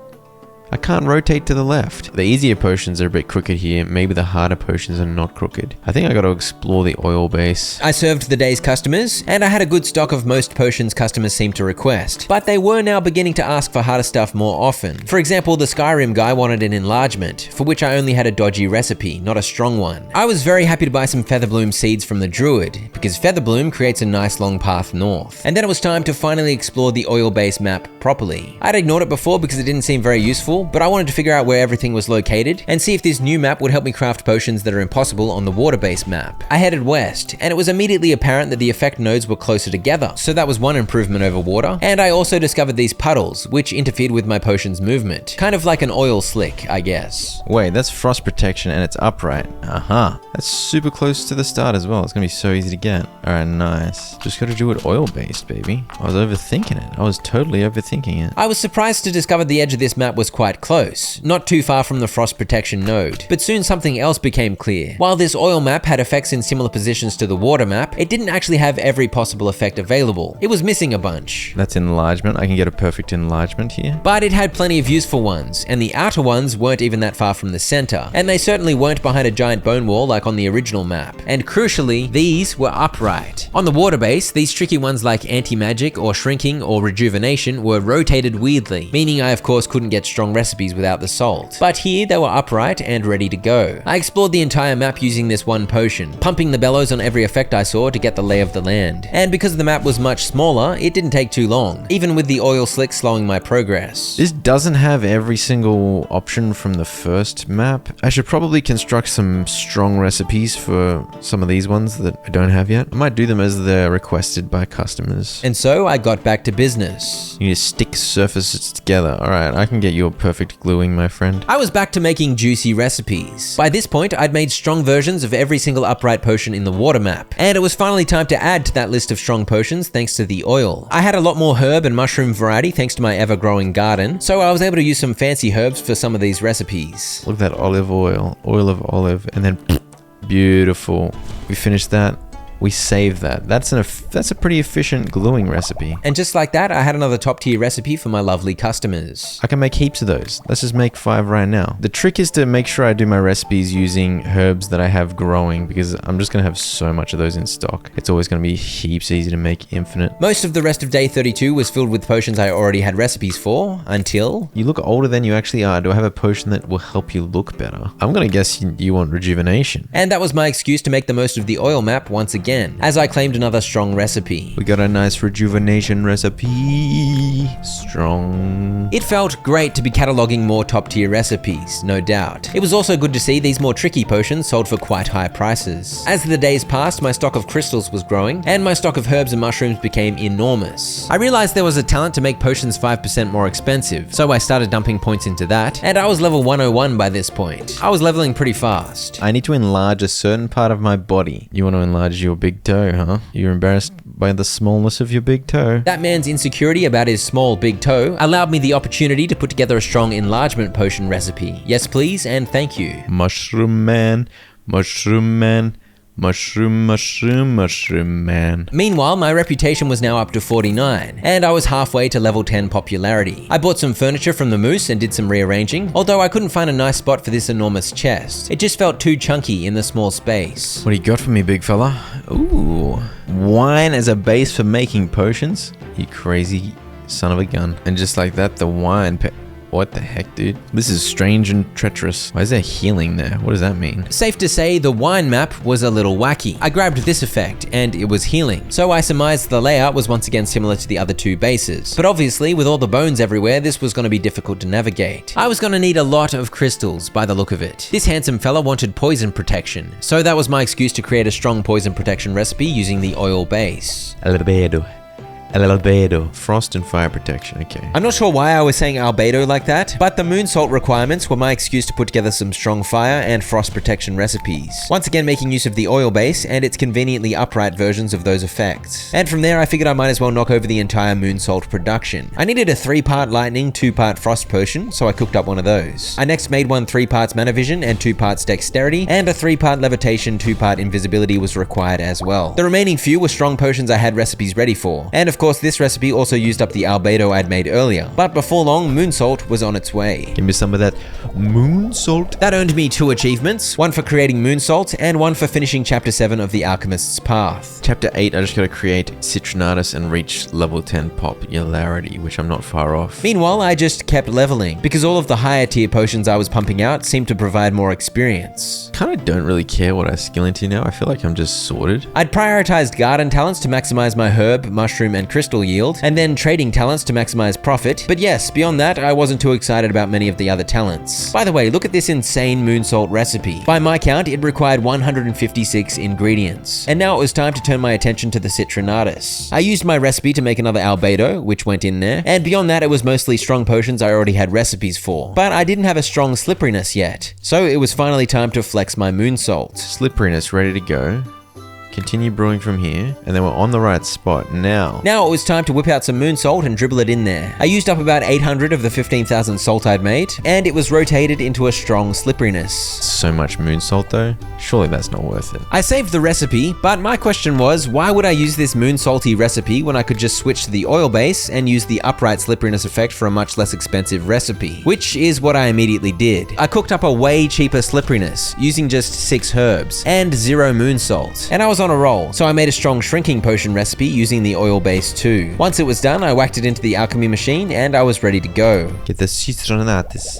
I can't rotate to the left. The easier potions are a bit crooked here. Maybe the harder potions are not crooked. I think I gotta explore the oil base. I served the day's customers, and I had a good stock of most potions customers seemed to request, but they were now beginning to ask for harder stuff more often. For example, the Skyrim guy wanted an enlargement, for which I only had a dodgy recipe, not a strong one. I was very happy to buy some Featherbloom seeds from the Druid, because Featherbloom creates a nice long path north. And then it was time to finally explore the oil base map properly. I'd ignored it before because it didn't seem very useful, but I wanted to figure out where everything was located and see if this new map would help me craft potions that are impossible on the water-based map. I headed west, and it was immediately apparent that the effect nodes were closer together, so that was one improvement over water, and I also discovered these puddles, which interfered with my potion's movement. Kind of like an oil slick, I guess. Wait, that's frost protection and it's upright. Aha. That's super close to the start as well. It's gonna be so easy to get. Alright, nice. Just gotta do it oil-based, baby. I was overthinking it. I was totally overthinking it. I was surprised to discover the edge of this map was quite close, not too far from the frost protection node, but soon something else became clear. While this oil map had effects in similar positions to the water map, it didn't actually have every possible effect available. It was missing a bunch. That's enlargement. I can get a perfect enlargement here. But it had plenty of useful ones, and the outer ones weren't even that far from the center, and they certainly weren't behind a giant bone wall like on the original map. And crucially, these were upright. On the water base, these tricky ones like anti-magic or shrinking or rejuvenation were rotated weirdly, meaning I of course couldn't get strong recipes without the salt. But here they were upright and ready to go. I explored the entire map using this one potion, pumping the bellows on every effect I saw to get the lay of the land. And because the map was much smaller, it didn't take too long, even with the oil slick slowing my progress. This doesn't have every single option from the first map. I should probably construct some strong recipes for some of these ones that I don't have yet. I might do them as they're requested by customers. And so I got back to business. You need to stick surfaces together. Alright, I can get you a perfect gluing, my friend. I was back to making juicy recipes. By this point, I'd made strong versions of every single upright potion in the water map, and it was finally time to add to that list of strong potions thanks to the oil. I had a lot more herb and mushroom variety thanks to my ever-growing garden, so I was able to use some fancy herbs for some of these recipes. Look at that olive oil, oil of olive, and then beautiful. We finished that. We saved that. That's a pretty efficient gluing recipe. And just like that, I had another top tier recipe for my lovely customers. I can make heaps of those. Let's just make 5 right now. The trick is to make sure I do my recipes using herbs that I have growing, because I'm just gonna have so much of those in stock. It's always gonna be heaps easy to make infinite. Most of the rest of day 32 was filled with potions I already had recipes for, until... You look older than you actually are. Do I have a potion that will help you look better? I'm gonna guess you want rejuvenation. And that was my excuse to make the most of the oil map once again, as I claimed another strong recipe. We got a nice rejuvenation recipe. Strong. It felt great to be cataloging more top tier recipes, no doubt. It was also good to see these more tricky potions sold for quite high prices. As the days passed, my stock of crystals was growing, and my stock of herbs and mushrooms became enormous. I realized there was a talent to make potions 5% more expensive, so I started dumping points into that, and I was level 101 by this point. I was leveling pretty fast. I need to enlarge a certain part of my body. You want to enlarge your big toe, huh? You're embarrassed by the smallness of your big toe. That man's insecurity about his small big toe allowed me the opportunity to put together a strong enlargement potion recipe. Yes please, and thank you. Mushroom man, mushroom man. Mushroom, mushroom, mushroom man. Meanwhile, my reputation was now up to 49, and I was halfway to level 10 popularity. I bought some furniture from the moose and did some rearranging, although I couldn't find a nice spot for this enormous chest. It just felt too chunky in the small space. What do you got for me, big fella? Ooh, wine as a base for making potions? You crazy son of a gun. And just like that, the wine What the heck, dude? This is strange and treacherous. Why is there healing there? What does that mean? Safe to say, the wine map was a little wacky. I grabbed this effect, and it was healing. So I surmised the layout was once again similar to the other two bases. But obviously, with all the bones everywhere, this was going to be difficult to navigate. I was going to need a lot of crystals by the look of it. This handsome fella wanted poison protection, so that was my excuse to create a strong poison protection recipe using the oil base. Albedo. Frost and fire protection, okay. I'm not sure why I was saying albedo like that, but the moon salt requirements were my excuse to put together some strong fire and frost protection recipes. Once again making use of the oil base and its conveniently upright versions of those effects. And from there I figured I might as well knock over the entire moon salt production. I needed a 3-part lightning, 2-part frost potion, so I cooked up one of those. I next made one 3 parts mana vision and 2 parts dexterity, and a 3-part levitation, 2-part invisibility was required as well. The remaining few were strong potions I had recipes ready for, and of course this recipe also used up the albedo I'd made earlier, but before long moon salt was on its way. Give me some of that moon salt. That earned me 2 achievements, one for creating moon salt and one for finishing chapter 7 of the Alchemist's Path. Chapter 8, I just gotta create Citrinatus and reach level 10 popularity, which I'm not far off. Meanwhile, I just kept leveling, because all of the higher tier potions I was pumping out seemed to provide more experience. Kinda don't really care what I skill into now, I feel like I'm just sorted. I'd prioritized garden talents to maximize my herb, mushroom, and crystal yield, and then trading talents to maximize profit, but yes, beyond that, I wasn't too excited about many of the other talents. By the way, look at this insane moon salt recipe. By my count, it required 156 ingredients. And now it was time to turn my attention to the Citrinatus. I used my recipe to make another albedo, which went in there, and beyond that it was mostly strong potions I already had recipes for. But I didn't have a strong slipperiness yet, so it was finally time to flex my moon salt. Slipperiness ready to go. Continue brewing from here, and then we're on the right spot now. Now it was time to whip out some moon salt and dribble it in there. I used up about 800 of the 15,000 salt I'd made, and it was rotated into a strong slipperiness. So much moon salt though? Surely that's not worth it. I saved the recipe, but my question was, why would I use this moon salty recipe when I could just switch to the oil base and use the upright slipperiness effect for a much less expensive recipe? Which is what I immediately did. I cooked up a way cheaper slipperiness, using just 6 herbs, and 0 moon salt. And I was on a roll, so I made a strong shrinking potion recipe using the oil base too. Once it was done, I whacked it into the alchemy machine and I was ready to go. Get the Citrinatus.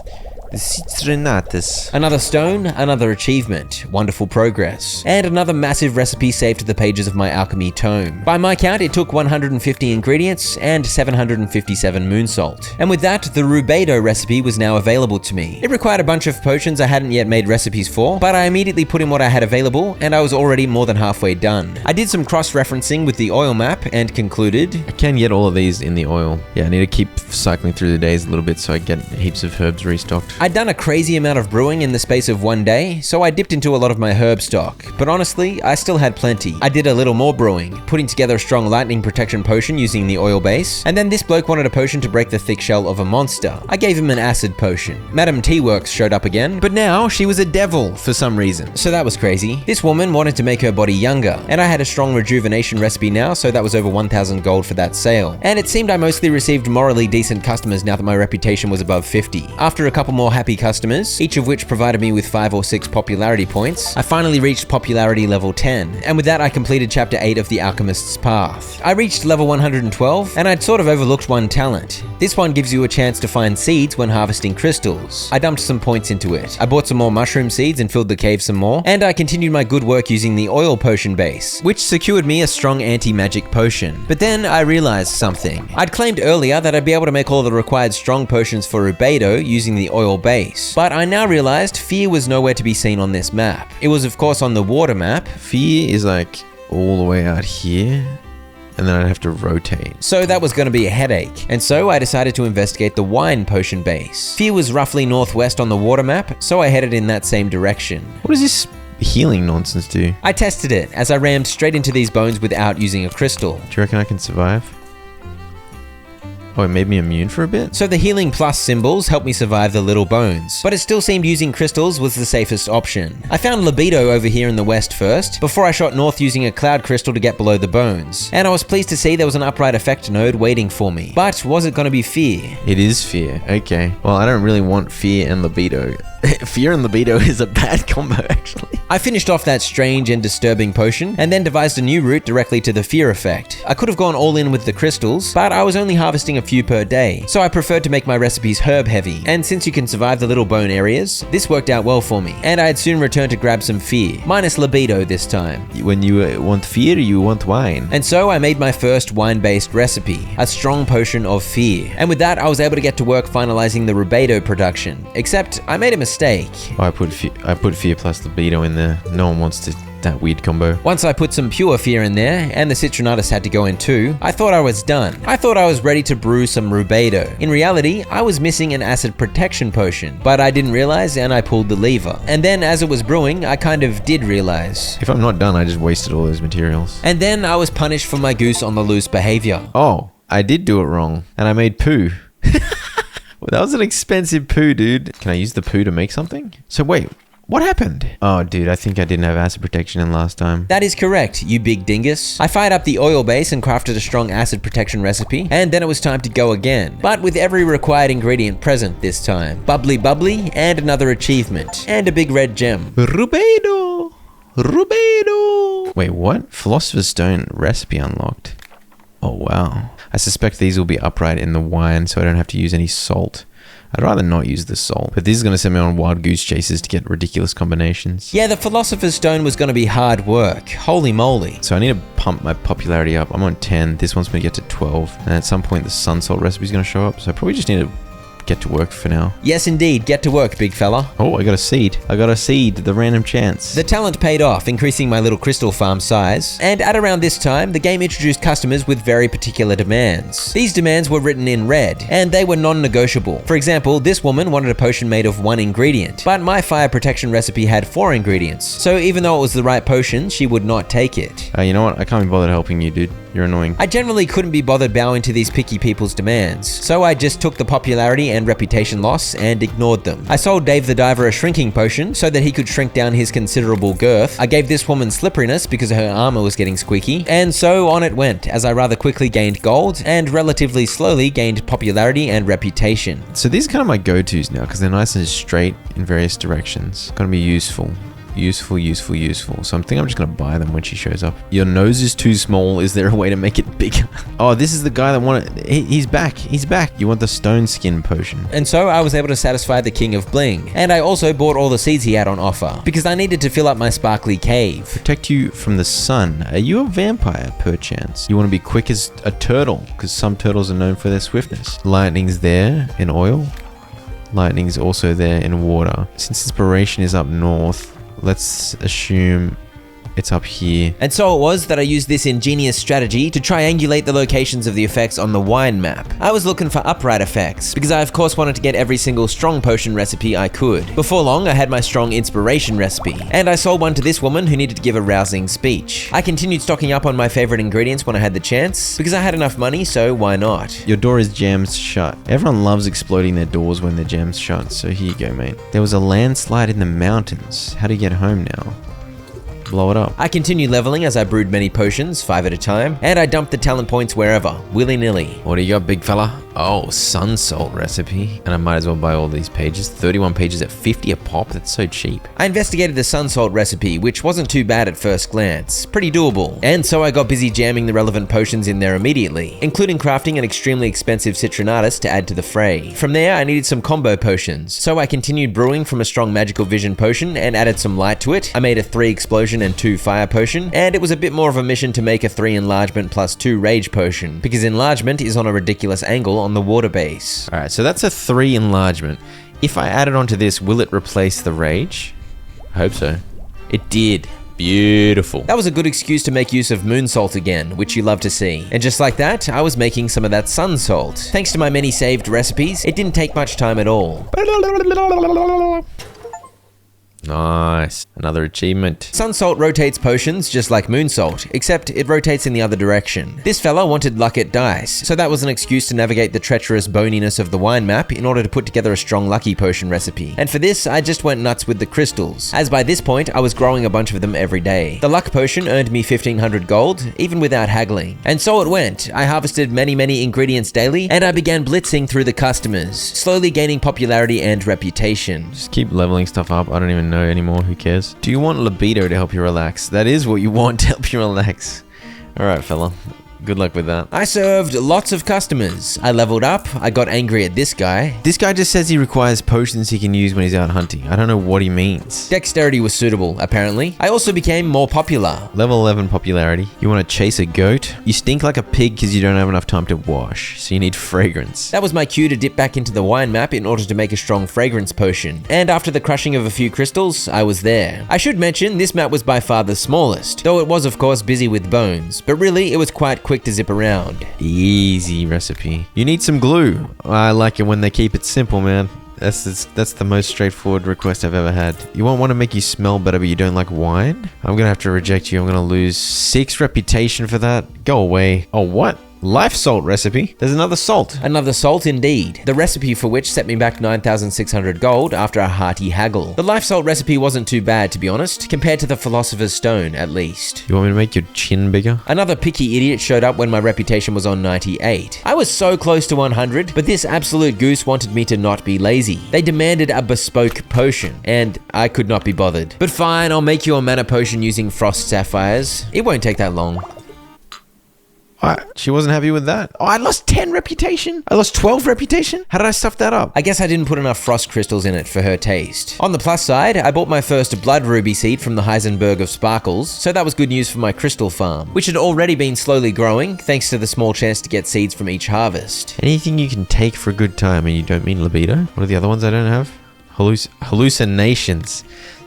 The Citrinatus. Another stone, another achievement, wonderful progress, and another massive recipe saved to the pages of my alchemy tome. By my count, it took 150 ingredients and 757 moon salt. And with that, the rubedo recipe was now available to me. It required a bunch of potions I hadn't yet made recipes for, but I immediately put in what I had available, and I was already more than halfway done. I did some cross-referencing with the oil map and concluded, I can get all of these in the oil. Yeah, I need to keep cycling through the days a little bit so I get heaps of herbs restocked. I'd done a crazy amount of brewing in the space of one day, so I dipped into a lot of my herb stock, but honestly, I still had plenty. I did a little more brewing, putting together a strong lightning protection potion using the oil base, and then this bloke wanted a potion to break the thick shell of a monster. I gave him an acid potion. Madam T-Works showed up again, but now she was a devil for some reason, so that was crazy. This woman wanted to make her body younger, and I had a strong rejuvenation recipe now, so that was over 1,000 gold for that sale. And it seemed I mostly received morally decent customers now that my reputation was above 50. After a couple more happy customers, each of which provided me with 5 or 6 popularity points, I finally reached popularity level 10, and with that I completed chapter 8 of the Alchemist's Path. I reached level 112, and I'd sort of overlooked one talent. This one gives you a chance to find seeds when harvesting crystals. I dumped some points into it. I bought some more mushroom seeds and filled the cave some more, and I continued my good work using the oil potion base, which secured me a strong anti-magic potion. But then I realized something. I'd claimed earlier that I'd be able to make all the required strong potions for rubedo using the oil base, but I now realized fear was nowhere to be seen on this map. It was of course on the water map. Fear is like all the way out here, and then I'd have to rotate. So that was going to be a headache, and so I decided to investigate the wine potion base. Fear was roughly northwest on the water map, so I headed in that same direction. What does this healing nonsense do? I tested it as I rammed straight into these bones without using a crystal. Do you reckon I can survive? Oh, it made me immune for a bit? So the healing plus symbols helped me survive the little bones, but it still seemed using crystals was the safest option. I found libido over here in the west first, before I shot north using a cloud crystal to get below the bones. And I was pleased to see there was an upright effect node waiting for me. But was it going to be fear? It is fear. Okay. Well, I don't really want fear and libido Fear and libido is a bad combo, actually. I finished off that strange and disturbing potion, and then devised a new route directly to the fear effect. I could have gone all in with the crystals, but I was only harvesting a few per day, so I preferred to make my recipes herb heavy, and since you can survive the little bone areas, this worked out well for me, and I'd soon return to grab some fear, minus libido this time. When you want fear, you want wine. And so I made my first wine-based recipe, a strong potion of fear, and with that I was able to get to work finalizing the rubedo production, except I made a mistake. Oh, I put fear plus libido in there. No one wants that weird combo. Once I put some pure fear in there, and the citrinatus had to go in too, I thought I was done. I thought I was ready to brew some rubedo. In reality, I was missing an acid protection potion, but I didn't realize and I pulled the lever. And then as it was brewing, I kind of did realize. If I'm not done, I just wasted all those materials. And then I was punished for my goose on the loose behavior. Oh, I did do it wrong, and I made poo. Well, that was an expensive poo, dude. Can I use the poo to make something? So wait, what happened? Oh, dude, I think I didn't have acid protection in last time. That is correct, you big dingus. I fired up the oil base and crafted a strong acid protection recipe, and then it was time to go again. But with every required ingredient present this time. Bubbly bubbly, and another achievement. And a big red gem. Rubedo! Rubedo! Wait, what? Philosopher's Stone recipe unlocked. Oh, wow. I suspect these will be upright in the wine, so I don't have to use any salt. I'd rather not use the salt, but this is going to send me on wild goose chases to get ridiculous combinations. Yeah, the Philosopher's Stone was going to be hard work. Holy moly. So I need to pump my popularity up. I'm on 10. This one's going to get to 12. And at some point, the sun salt recipe is going to show up. So I probably just need to get to work for now. Yes, indeed. Get to work, big fella. Oh, I got a seed. The random chance. The talent paid off, increasing my little crystal farm size. And at around this time, the game introduced customers with very particular demands. These demands were written in red, and they were non-negotiable. For example, this woman wanted a potion made of 1 ingredient, but my fire protection recipe had 4 ingredients. So even though it was the right potion, she would not take it. You know what? I can't be bothered helping you, dude. You're annoying. I generally couldn't be bothered bowing to these picky people's demands, so I just took the popularity and reputation loss and ignored them. I sold Dave the Diver a shrinking potion so that he could shrink down his considerable girth. I gave this woman slipperiness because her armor was getting squeaky, and so on it went as I rather quickly gained gold and relatively slowly gained popularity and reputation. So these are kind of my go-tos now because they're nice and straight in various directions. Gonna be useful. Useful. So I'm just gonna buy them when she shows up. Your nose is too small. Is there a way to make it bigger? Oh, this is the guy that wanted. He's back. You want the stone skin potion. And so I was able to satisfy the king of bling. And I also bought all the seeds he had on offer because I needed to fill up my sparkly cave. Protect you from the sun. Are you a vampire, perchance? You want to be quick as a turtle because some turtles are known for their swiftness. Lightning's there in oil. Lightning's also there in water. Since inspiration is up north, let's assume it's up here. And so it was that I used this ingenious strategy to triangulate the locations of the effects on the wine map. I was looking for upright effects, because I of course wanted to get every single strong potion recipe I could. Before long, I had my strong inspiration recipe, and I sold one to this woman who needed to give a rousing speech. I continued stocking up on my favorite ingredients when I had the chance, because I had enough money, so why not? Your door is jammed shut. Everyone loves exploding their doors when they're jammed shut, so here you go, mate. There was a landslide in the mountains. How do you get home now? Blow it up. I continued leveling as I brewed many potions, 5 at a time, and I dumped the talent points wherever, willy-nilly. What do you got, big fella? Oh, sun salt recipe. And I might as well buy all these pages. 31 pages at 50 a pop. That's so cheap. I investigated the sun salt recipe, which wasn't too bad at first glance. Pretty doable. And so I got busy jamming the relevant potions in there immediately, including crafting an extremely expensive citrinatus to add to the fray. From there, I needed some combo potions. So I continued brewing from a strong magical vision potion and added some light to it. I made a 3 explosion and 2 fire potion, and it was a bit more of a mission to make a 3 enlargement plus 2 rage potion, because enlargement is on a ridiculous angle on the water base. Alright, so that's a 3 enlargement. If I add it onto this, will it replace the rage? I hope so. It did. Beautiful. That was a good excuse to make use of moon salt again, which you love to see. And just like that, I was making some of that sun salt. Thanks to my many saved recipes, it didn't take much time at all. Nice. Another achievement. Sun salt rotates potions just like moon salt, except it rotates in the other direction. This fella wanted luck at dice, so that was an excuse to navigate the treacherous boniness of the wine map in order to put together a strong lucky potion recipe. And for this, I just went nuts with the crystals, as by this point, I was growing a bunch of them every day. The luck potion earned me 1500 gold, even without haggling. And so it went. I harvested many ingredients daily, and I began blitzing through the customers, slowly gaining popularity and reputation. Just keep leveling stuff up. I don't even know anymore. Who cares? Do you want libido to help you relax? That is what you want to help you relax. Alright, fella. Good luck with that. I served lots of customers. I leveled up. I got angry at this guy. This guy just says he requires potions he can use when he's out hunting. I don't know what he means. Dexterity was suitable, apparently. I also became more popular. Level 11 popularity. You want to chase a goat? You stink like a pig because you don't have enough time to wash, so you need fragrance. That was my cue to dip back into the wine map in order to make a strong fragrance potion. And after the crushing of a few crystals, I was there. I should mention, this map was by far the smallest, though it was of course busy with bones, but really it was quite quick to zip around. Easy recipe. You need some glue. I like it when they keep it simple, man. That's the most straightforward request I've ever had. You want one to make you smell better, but you don't like wine? I'm gonna have to reject you. I'm gonna lose 6 reputation for that. Go away. Oh, what? Life salt recipe? There's another salt. Another salt indeed. The recipe for which set me back 9,600 gold after a hearty haggle. The life salt recipe wasn't too bad, to be honest, compared to the Philosopher's Stone, at least. You want me to make your chin bigger? Another picky idiot showed up when my reputation was on 98. I was so close to 100, but this absolute goose wanted me to not be lazy. They demanded a bespoke potion, and I could not be bothered. But fine, I'll make you a mana potion using frost sapphires. It won't take that long. She wasn't happy with that. Oh, I lost 10 reputation. I lost 12 reputation. How did I stuff that up? I guess I didn't put enough frost crystals in it for her taste. On the plus side, I bought my first blood ruby seed from the Heisenberg of Sparkles, so that was good news for my crystal farm, which had already been slowly growing thanks to the small chance to get seeds from each harvest. Anything you can take for a good time, and you don't mean libido? What are the other ones I don't have? Hallucinations.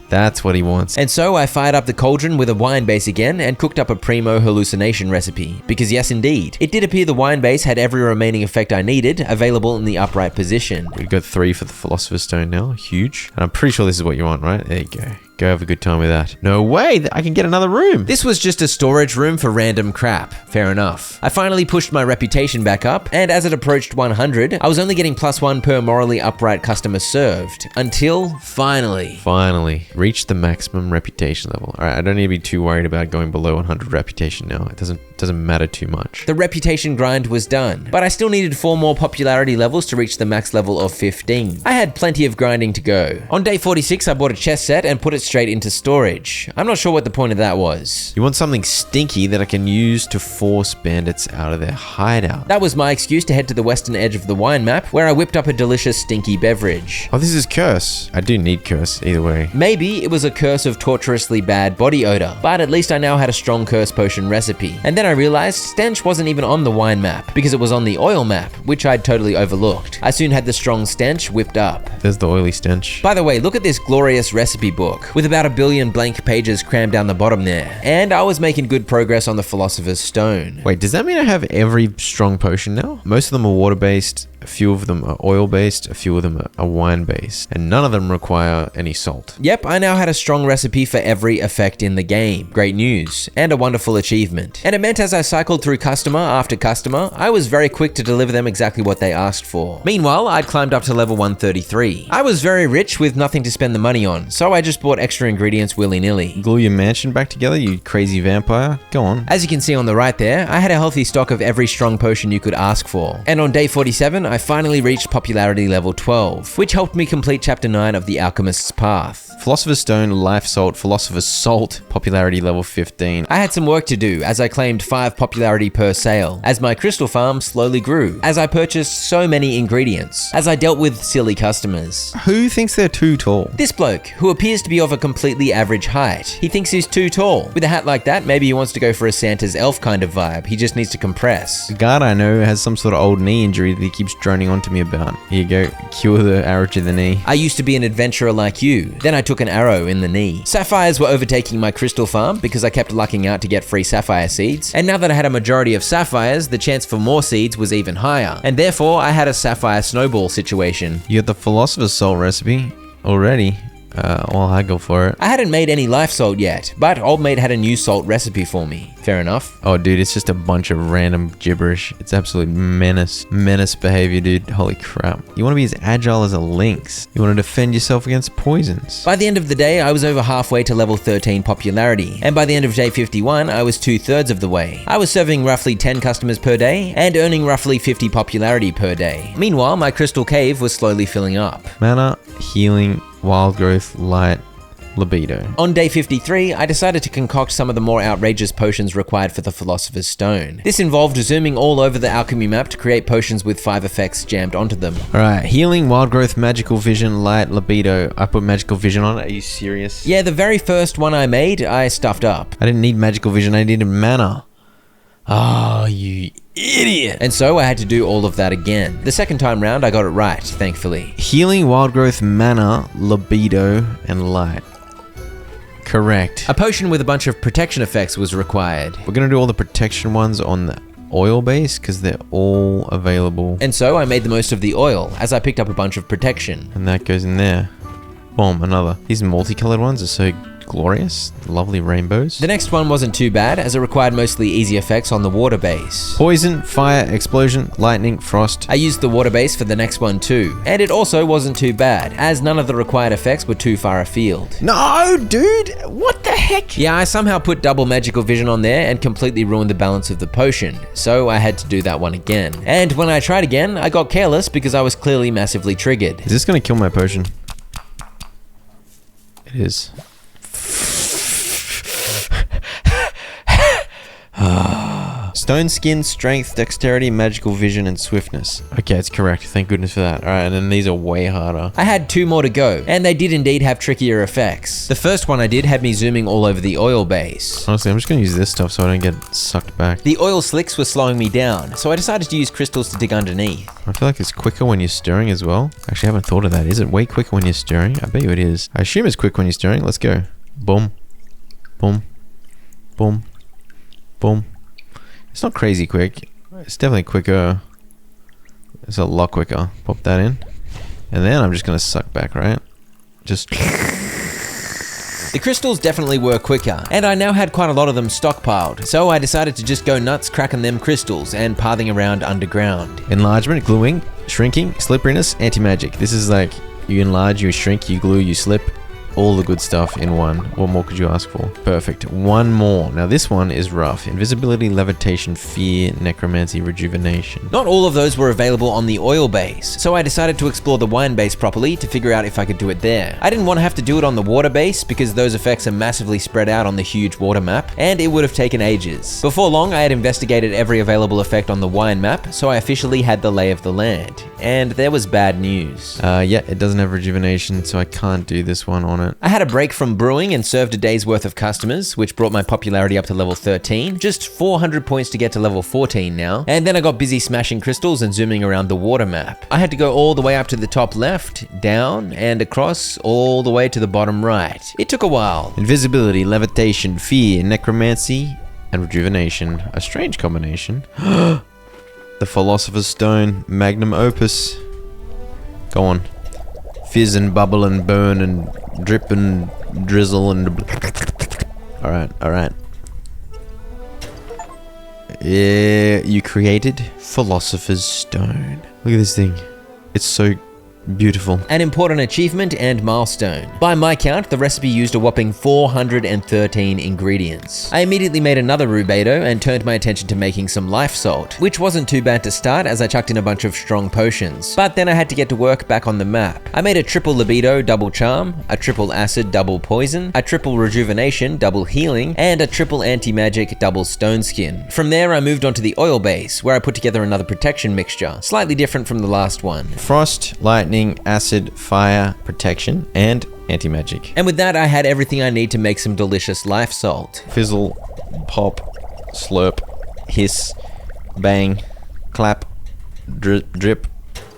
That's what he wants. And so I fired up the cauldron with a wine base again and cooked up a primo hallucination recipe. Because yes indeed, it did appear the wine base had every remaining effect I needed available in the upright position. We've got 3 for the Philosopher's Stone now, huge. And I'm pretty sure this is what you want, right? There you go. Go have a good time with that. No way, I can get another room. This was just a storage room for random crap. Fair enough. I finally pushed my reputation back up, and as it approached 100, I was only getting +1 per morally upright customer served. Until, finally. Finally, reached the maximum reputation level. Alright, I don't need to be too worried about going below 100 reputation now. It doesn't matter too much. The reputation grind was done, but I still needed 4 more popularity levels to reach the max level of 15. I had plenty of grinding to go. On day 46, I bought a chest set and put it straight into storage. I'm not sure what the point of that was. You want something stinky that I can use to force bandits out of their hideout. That was my excuse to head to the western edge of the wine map, where I whipped up a delicious stinky beverage. Oh, this is curse. I do need curse either way. Maybe it was a curse of torturously bad body odor, but at least I now had a strong curse potion recipe. And then I realized stench wasn't even on the wine map, because it was on the oil map, which I'd totally overlooked. I soon had the strong stench whipped up. There's the oily stench. By the way, look at this glorious recipe book, with about 1 billion blank pages crammed down the bottom there. And I was making good progress on the Philosopher's Stone. Wait, does that mean I have every strong potion now? Most of them are water-based, a few of them are oil-based, a few of them are wine-based, and none of them require any salt. Yep, I now had a strong recipe for every effect in the game. Great news, and a wonderful achievement. And it meant as I cycled through customer after customer, I was very quick to deliver them exactly what they asked for. Meanwhile, I'd climbed up to level 133. I was very rich with nothing to spend the money on, so I just bought extra ingredients willy-nilly. Glue your mansion back together, you crazy vampire? Go on. As you can see on the right there, I had a healthy stock of every strong potion you could ask for. And on day 47, I finally reached popularity level 12, which helped me complete chapter 9 of the Alchemist's Path. Philosopher's Stone, Life Salt, Philosopher's Salt, popularity level 15. I had some work to do as I claimed 5 popularity per sale, as my crystal farm slowly grew, as I purchased so many ingredients, as I dealt with silly customers. Who thinks they're too tall? This bloke, who appears to be of a completely average height. He thinks he's too tall. With a hat like that, maybe he wants to go for a Santa's elf kind of vibe. He just needs to compress. The guard I know has some sort of old knee injury that he keeps droning on to me about. Here you go, cure the arrow to the knee. I used to be an adventurer like you. Then I took an arrow in the knee. Sapphires were overtaking my crystal farm because I kept lucking out to get free sapphire seeds. And now that I had a majority of sapphires, the chance for more seeds was even higher. And therefore, I had a sapphire snowball situation. You got the Philosopher's Salt recipe already. I'll haggle for it. I hadn't made any life salt yet, but old mate had a new salt recipe for me. Fair enough. Oh, dude, it's just a bunch of random gibberish. It's absolute menace behavior, dude. Holy crap. You want to be as agile as a lynx. You want to defend yourself against poisons. By the end of the day, I was over halfway to level 13 popularity, and by the end of day 51, I was 2/3 of the way. I was serving roughly 10 customers per day and earning roughly 50 popularity per day. Meanwhile, my crystal cave was slowly filling up. Mana, healing, wild growth, light, libido. On day 53, I decided to concoct some of the more outrageous potions required for the Philosopher's Stone. This involved zooming all over the alchemy map to create potions with 5 effects jammed onto them. Alright, healing, wild growth, magical vision, light, libido. I put magical vision on it. Are you serious? Yeah, the very first one I made, I stuffed up. I didn't need magical vision, I needed mana. Oh, you idiot. And so I had to do all of that again. The second time round, I got it right, thankfully. Healing, wild growth, mana, libido, and light. Correct. A potion with a bunch of protection effects was required. We're gonna do all the protection ones on the oil base because they're all available. And so I made the most of the oil as I picked up a bunch of protection. And that goes in there. Boom, another. These multicolored ones are so glorious. Lovely rainbows. The next one wasn't too bad as it required mostly easy effects on the water base. Poison, fire, explosion, lightning, frost. I used the water base for the next one too. And it also wasn't too bad as none of the required effects were too far afield. No, dude! What the heck? Yeah, I somehow put double magical vision on there and completely ruined the balance of the potion. So I had to do that one again. And when I tried again, I got careless because I was clearly massively triggered. Is this gonna kill my potion? It is. Stone skin, strength, dexterity, magical vision, and swiftness. Okay, it's correct. Thank goodness for that. Alright, and then these are way harder. I had 2 more to go, and they did indeed have trickier effects. The first one I did had me zooming all over the oil base. Honestly, I'm just gonna use this stuff so I don't get sucked back. The oil slicks were slowing me down, so I decided to use crystals to dig underneath. I feel like it's quicker when you're stirring as well. Actually, I haven't thought of that. Is it way quicker when you're stirring? I bet you it is. I assume it's quick when you're stirring. Let's go. Boom. Boom. Boom. Boom. It's not crazy quick. It's definitely quicker. It's a lot quicker. Pop that in. And then I'm just gonna suck back, right? Just... The crystals definitely were quicker, and I now had quite a lot of them stockpiled, so I decided to just go nuts cracking them crystals and pathing around underground. Enlargement, gluing, shrinking, slipperiness, anti-magic. This is like, you enlarge, you shrink, you glue, you slip. All the good stuff in one. What more could you ask for? Perfect. One more. Now this one is rough. Invisibility, levitation, fear, necromancy, rejuvenation. Not all of those were available on the oil base, so I decided to explore the wine base properly to figure out if I could do it there. I didn't want to have to do it on the water base because those effects are massively spread out on the huge water map, and it would have taken ages. Before long, I had investigated every available effect on the wine map, so I officially had the lay of the land. And there was bad news. Yeah, it doesn't have rejuvenation, so I can't do this one on it. I had a break from brewing and served a day's worth of customers, which brought my popularity up to level 13. Just 400 points to get to level 14 now. And then I got busy smashing crystals and zooming around the water map. I had to go all the way up to the top left, down, and across all the way to the bottom right. It took a while. Invisibility, levitation, fear, necromancy, and rejuvenation. A strange combination. The Philosopher's Stone, magnum opus. Go on. Fizz and bubble and burn and drip and drizzle and... Alright, alright. Yeah, you created Philosopher's Stone. Look at this thing. It's so beautiful. An important achievement and milestone. By my count, the recipe used a whopping 413 ingredients. I immediately made another rubedo and turned my attention to making some life salt, which wasn't too bad to start as I chucked in a bunch of strong potions. But then I had to get to work back on the map. I made a triple libido, double charm, a triple acid, double poison, a triple rejuvenation, double healing, and a triple anti-magic, double stone skin. From there, I moved on to the oil base, where I put together another protection mixture, slightly different from the last one. Frost, lightning, acid, fire, protection, and anti-magic. And with that, I had everything I need to make some delicious life salt. Fizzle, pop, slurp, hiss, bang, clap, drip,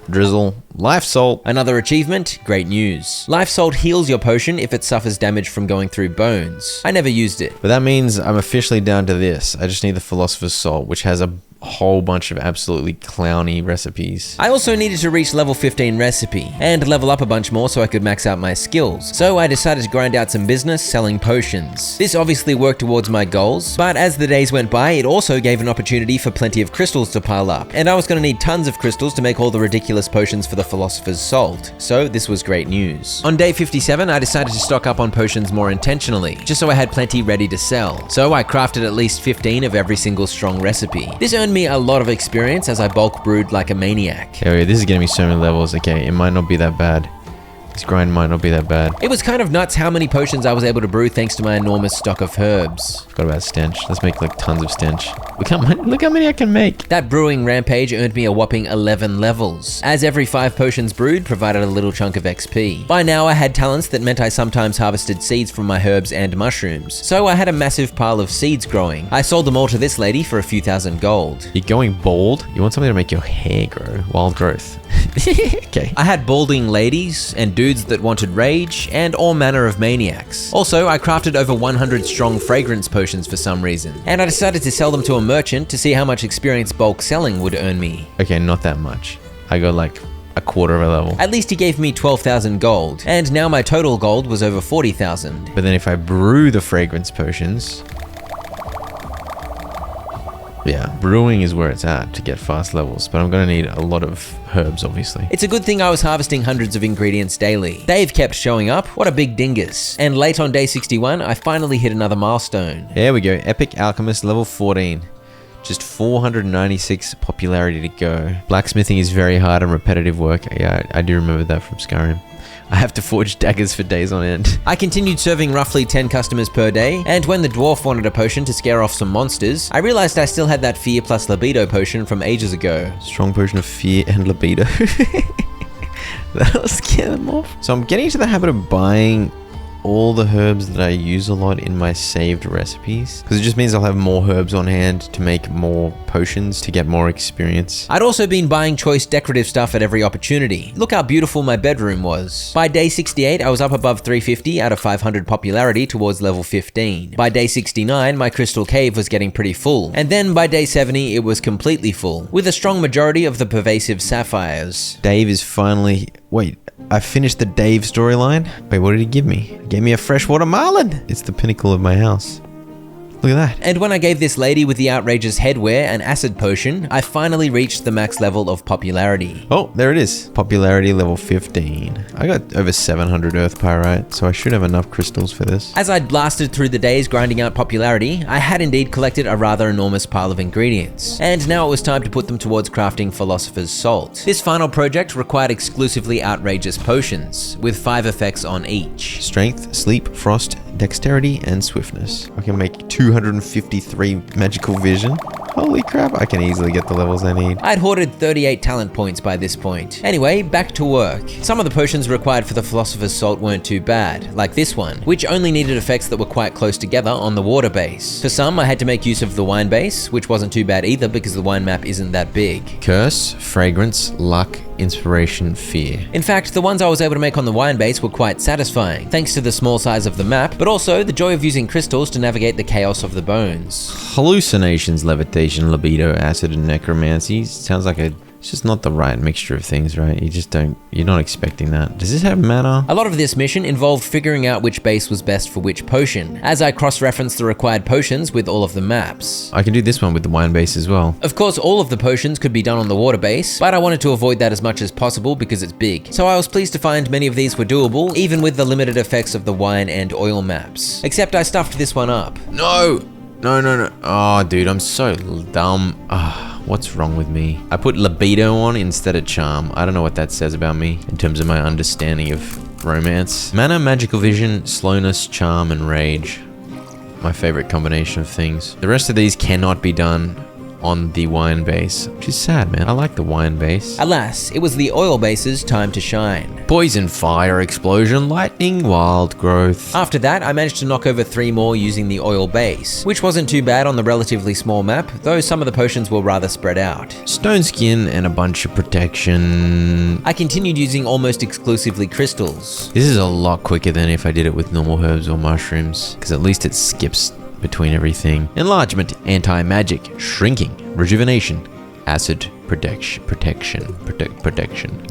drizzle, Life Salt. Another achievement, great news. Life Salt heals your potion if it suffers damage from going through bones. I never used it. But that means I'm officially down to this. I just need the Philosopher's Salt, which has a whole bunch of absolutely clowny recipes. I also needed to reach level 15 recipe and level up a bunch more so I could max out my skills. So I decided to grind out some business selling potions. This obviously worked towards my goals, but as the days went by, it also gave an opportunity for plenty of crystals to pile up. And I was going to need tons of crystals to make all the ridiculous potions for the Philosopher's Salt. So this was great news. On day 57, I decided to stock up on potions more intentionally, just so I had plenty ready to sell. So I crafted at least 15 of every single strong recipe. This earned me a lot of experience as I bulk brewed like a maniac. Okay, this is gonna be so many levels. Okay, it might not be that bad. This grind might not be that bad. It was kind of nuts how many potions I was able to brew thanks to my enormous stock of herbs. Forgot about stench. Let's make like tons of stench. Look how many I can make. That brewing rampage earned me a whopping 11 levels, as every 5 potions brewed provided a little chunk of XP. By now I had talents that meant I sometimes harvested seeds from my herbs and mushrooms, so I had a massive pile of seeds growing. I sold them all to this lady for a few thousand gold. You're going bald? You want something to make your hair grow? Wild growth. Okay. I had balding ladies and dudes that wanted rage and all manner of maniacs. Also, I crafted over 100 strong fragrance potions for some reason, and I decided to sell them to a merchant to see how much experience bulk selling would earn me. Okay, not that much. I got like a quarter of a level. At least he gave me 12,000 gold, and now my total gold was over 40,000. But then if I brew the fragrance potions, yeah, brewing is where it's at to get fast levels, but I'm gonna need a lot of herbs, obviously. It's a good thing I was harvesting hundreds of ingredients daily. They've kept showing up, what a big dingus. And late on day 61, I finally hit another milestone. There we go, Epic Alchemist level 14. Just 496 popularity to go. Blacksmithing is very hard and repetitive work. Yeah, I do remember that from Skyrim. I have to forge daggers for days on end. I continued serving roughly 10 customers per day, and when the dwarf wanted a potion to scare off some monsters, I realized I still had that fear plus libido potion from ages ago. Strong potion of fear and libido. That'll scare them off. So I'm getting into the habit of buying all the herbs that I use a lot in my saved recipes, because it just means I'll have more herbs on hand to make more potions to get more experience. I'd also been buying choice decorative stuff at every opportunity. Look how beautiful my bedroom was. By day 68, I was up above 350 out of 500 popularity towards level 15. By day 69, my crystal cave was getting pretty full, and then by day 70, it was completely full, with a strong majority of the pervasive sapphires. Dave is finally... Wait, I finished the Dave storyline? Wait, what did he give me? He gave me a freshwater marlin! It's the pinnacle of my house. Look at that. And when I gave this lady with the outrageous headwear an acid potion, I finally reached the max level of popularity. Oh, there it is. Popularity level 15. I got over 700 earth pyrite, so I should have enough crystals for this. As I'd blasted through the days grinding out popularity, I had indeed collected a rather enormous pile of ingredients. And now it was time to put them towards crafting Philosopher's Salt. This final project required exclusively outrageous potions, with 5 effects on each. Strength, sleep, frost, dexterity, and swiftness. I can make 253 magical vision. Holy crap, I can easily get the levels I need. I'd hoarded 38 talent points by this point. Anyway, back to work. Some of the potions required for the Philosopher's Salt weren't too bad, like this one, which only needed effects that were quite close together on the water base. For some, I had to make use of the wine base, which wasn't too bad either because the wine map isn't that big. Curse, fragrance, luck, inspiration, fear. In fact, the ones I was able to make on the wine base were quite satisfying, thanks to the small size of the map, but also the joy of using crystals to navigate the chaos of the bones. Hallucinations, levitation, libido, acid, and necromancy. Sounds like it's just not the right mixture of things, right? You're not expecting that. Does this have mana? A lot of this mission involved figuring out which base was best for which potion, as I cross-referenced the required potions with all of the maps. I can do this one with the wine base as well. Of course, all of the potions could be done on the water base, but I wanted to avoid that as much as possible because it's big. So I was pleased to find many of these were doable, even with the limited effects of the wine and oil maps. Except I stuffed this one up. No! Oh, dude, I'm so dumb. What's wrong with me? I put libido on instead of charm. I don't know what that says about me in terms of my understanding of romance. Mana, magical vision, slowness, charm, and rage. My favorite combination of things. The rest of these cannot be done on the wine base, which is sad, man. I like the wine base. Alas, it was the oil base's time to shine. Poison, fire, explosion, lightning, wild growth. After that, I managed to knock over 3 more using the oil base, which wasn't too bad on the relatively small map, though some of the potions were rather spread out. Stone skin and a bunch of protection. I continued using almost exclusively crystals. This is a lot quicker than if I did it with normal herbs or mushrooms, because at least it skips between everything. Enlargement, anti-magic, shrinking, rejuvenation, acid, protection.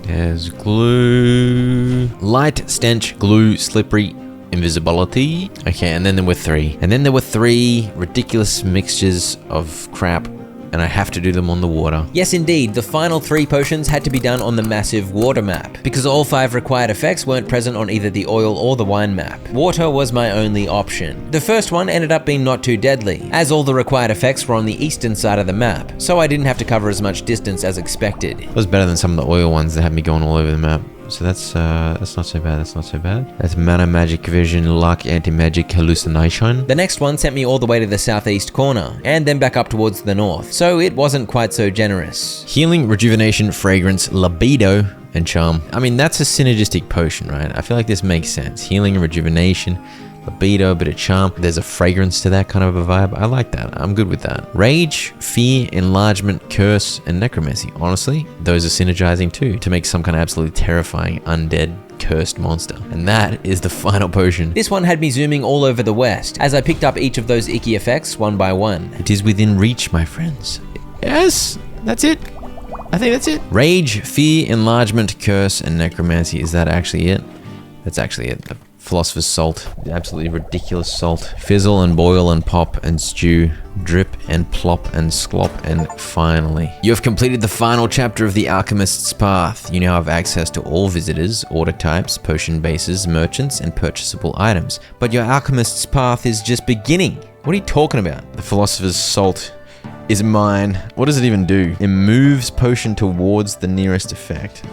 There's glue. Light, stench, glue, slippery, invisibility. Okay, and then there were 3. And then there were 3 ridiculous mixtures of crap, and I have to do them on the water. Yes, indeed, the final 3 potions had to be done on the massive water map, because all 5 required effects weren't present on either the oil or the wine map. Water was my only option. The first one ended up being not too deadly, as all the required effects were on the eastern side of the map, so I didn't have to cover as much distance as expected. It was better than some of the oil ones that had me going all over the map. So that's not so bad, that's not so bad. That's mana, magic, vision, luck, anti-magic, hallucination. The next one sent me all the way to the southeast corner, and then back up towards the north, so it wasn't quite so generous. Healing, rejuvenation, fragrance, libido, and charm. I mean, that's a synergistic potion, right? I feel like this makes sense. Healing and rejuvenation, libido, a bit of charm. There's a fragrance to that kind of a vibe. I like that. I'm good with that. Rage, fear, enlargement, curse, and necromancy. Honestly, those are synergizing too, to make some kind of absolutely terrifying undead cursed monster. And that is the final potion. This one had me zooming all over the west, as I picked up each of those icky effects one by one. It is within reach, my friends. Yes, that's it. I think that's it. Rage, fear, enlargement, curse, and necromancy. Is that actually it? That's actually it. The Philosopher's Salt. Absolutely ridiculous salt. Fizzle and boil and pop and stew. Drip and plop and slop, and finally, you have completed the final chapter of the Alchemist's Path. You now have access to all visitors, order types, potion bases, merchants, and purchasable items. But your Alchemist's Path is just beginning. What are you talking about? The Philosopher's Salt is mine. What does it even do? It moves potion towards the nearest effect.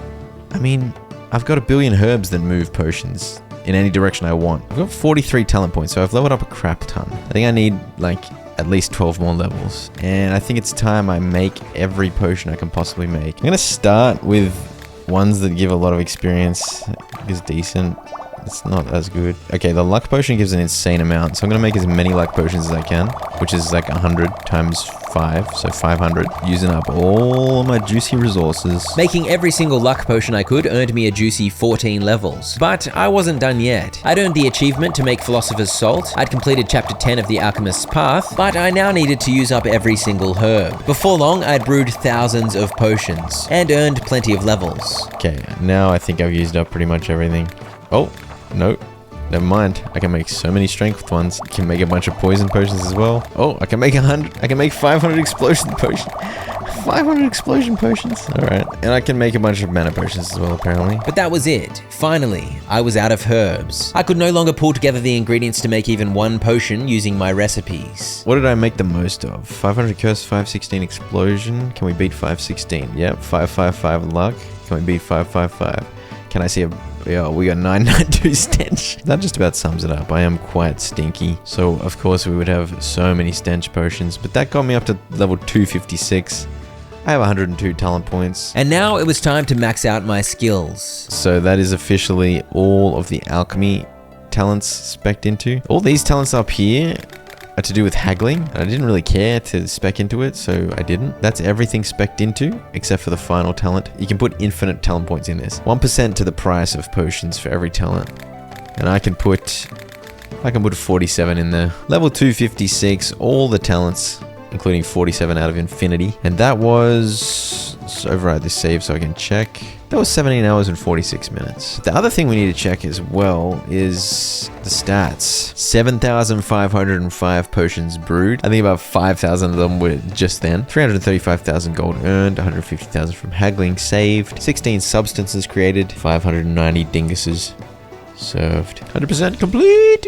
I mean, I've got a billion herbs that move potions in any direction I want. I've got 43 talent points, so I've leveled up a crap ton. I think I need like at least 12 more levels. And I think it's time I make every potion I can possibly make. I'm gonna start with ones that give a lot of experience. It's decent. It's not as good. Okay, the luck potion gives an insane amount, so I'm gonna make as many luck potions as I can, which is like 100 times 5, so 500. Using up all my juicy resources. Making every single luck potion I could earned me a juicy 14 levels. But I wasn't done yet. I'd earned the achievement to make Philosopher's Salt, I'd completed chapter 10 of the Alchemist's Path, but I now needed to use up every single herb. Before long, I'd brewed thousands of potions, and earned plenty of levels. Okay, now I think I've used up pretty much everything. Oh, no. Never mind. I can make so many strength ones. I can make a bunch of poison potions as well. Oh, I can make 100. I can make 500 explosion potions. 500 explosion potions. All right. And I can make a bunch of mana potions as well, apparently. But that was it. Finally, I was out of herbs. I could no longer pull together the ingredients to make even one potion using my recipes. What did I make the most of? 500 curse, 516 explosion. Can we beat 516? Yep. 555 luck. Can we beat 555? Can I see a... Yeah, we got 992 stench. That just about sums it up. I am quite stinky. So, of course, we would have so many stench potions. But that got me up to level 256. I have 102 talent points. And now it was time to max out my skills. So that is officially all of the alchemy talents spec'd into. All these talents up here are to do with haggling. I didn't really care to spec into it, so I didn't. That's everything spec'd into, except for the final talent. You can put infinite talent points in this. 1% to the price of potions for every talent. And I can put 47 in there. Level 256, all the talents, including 47 out of infinity. And that was... Let's override this save so I can check. That was 17 hours and 46 minutes. The other thing we need to check as well is the stats. 7,505 potions brewed. I think about 5,000 of them were just then. 335,000 gold earned, 150,000 from haggling saved, 16 substances created, 590 dinguses served. 100% complete!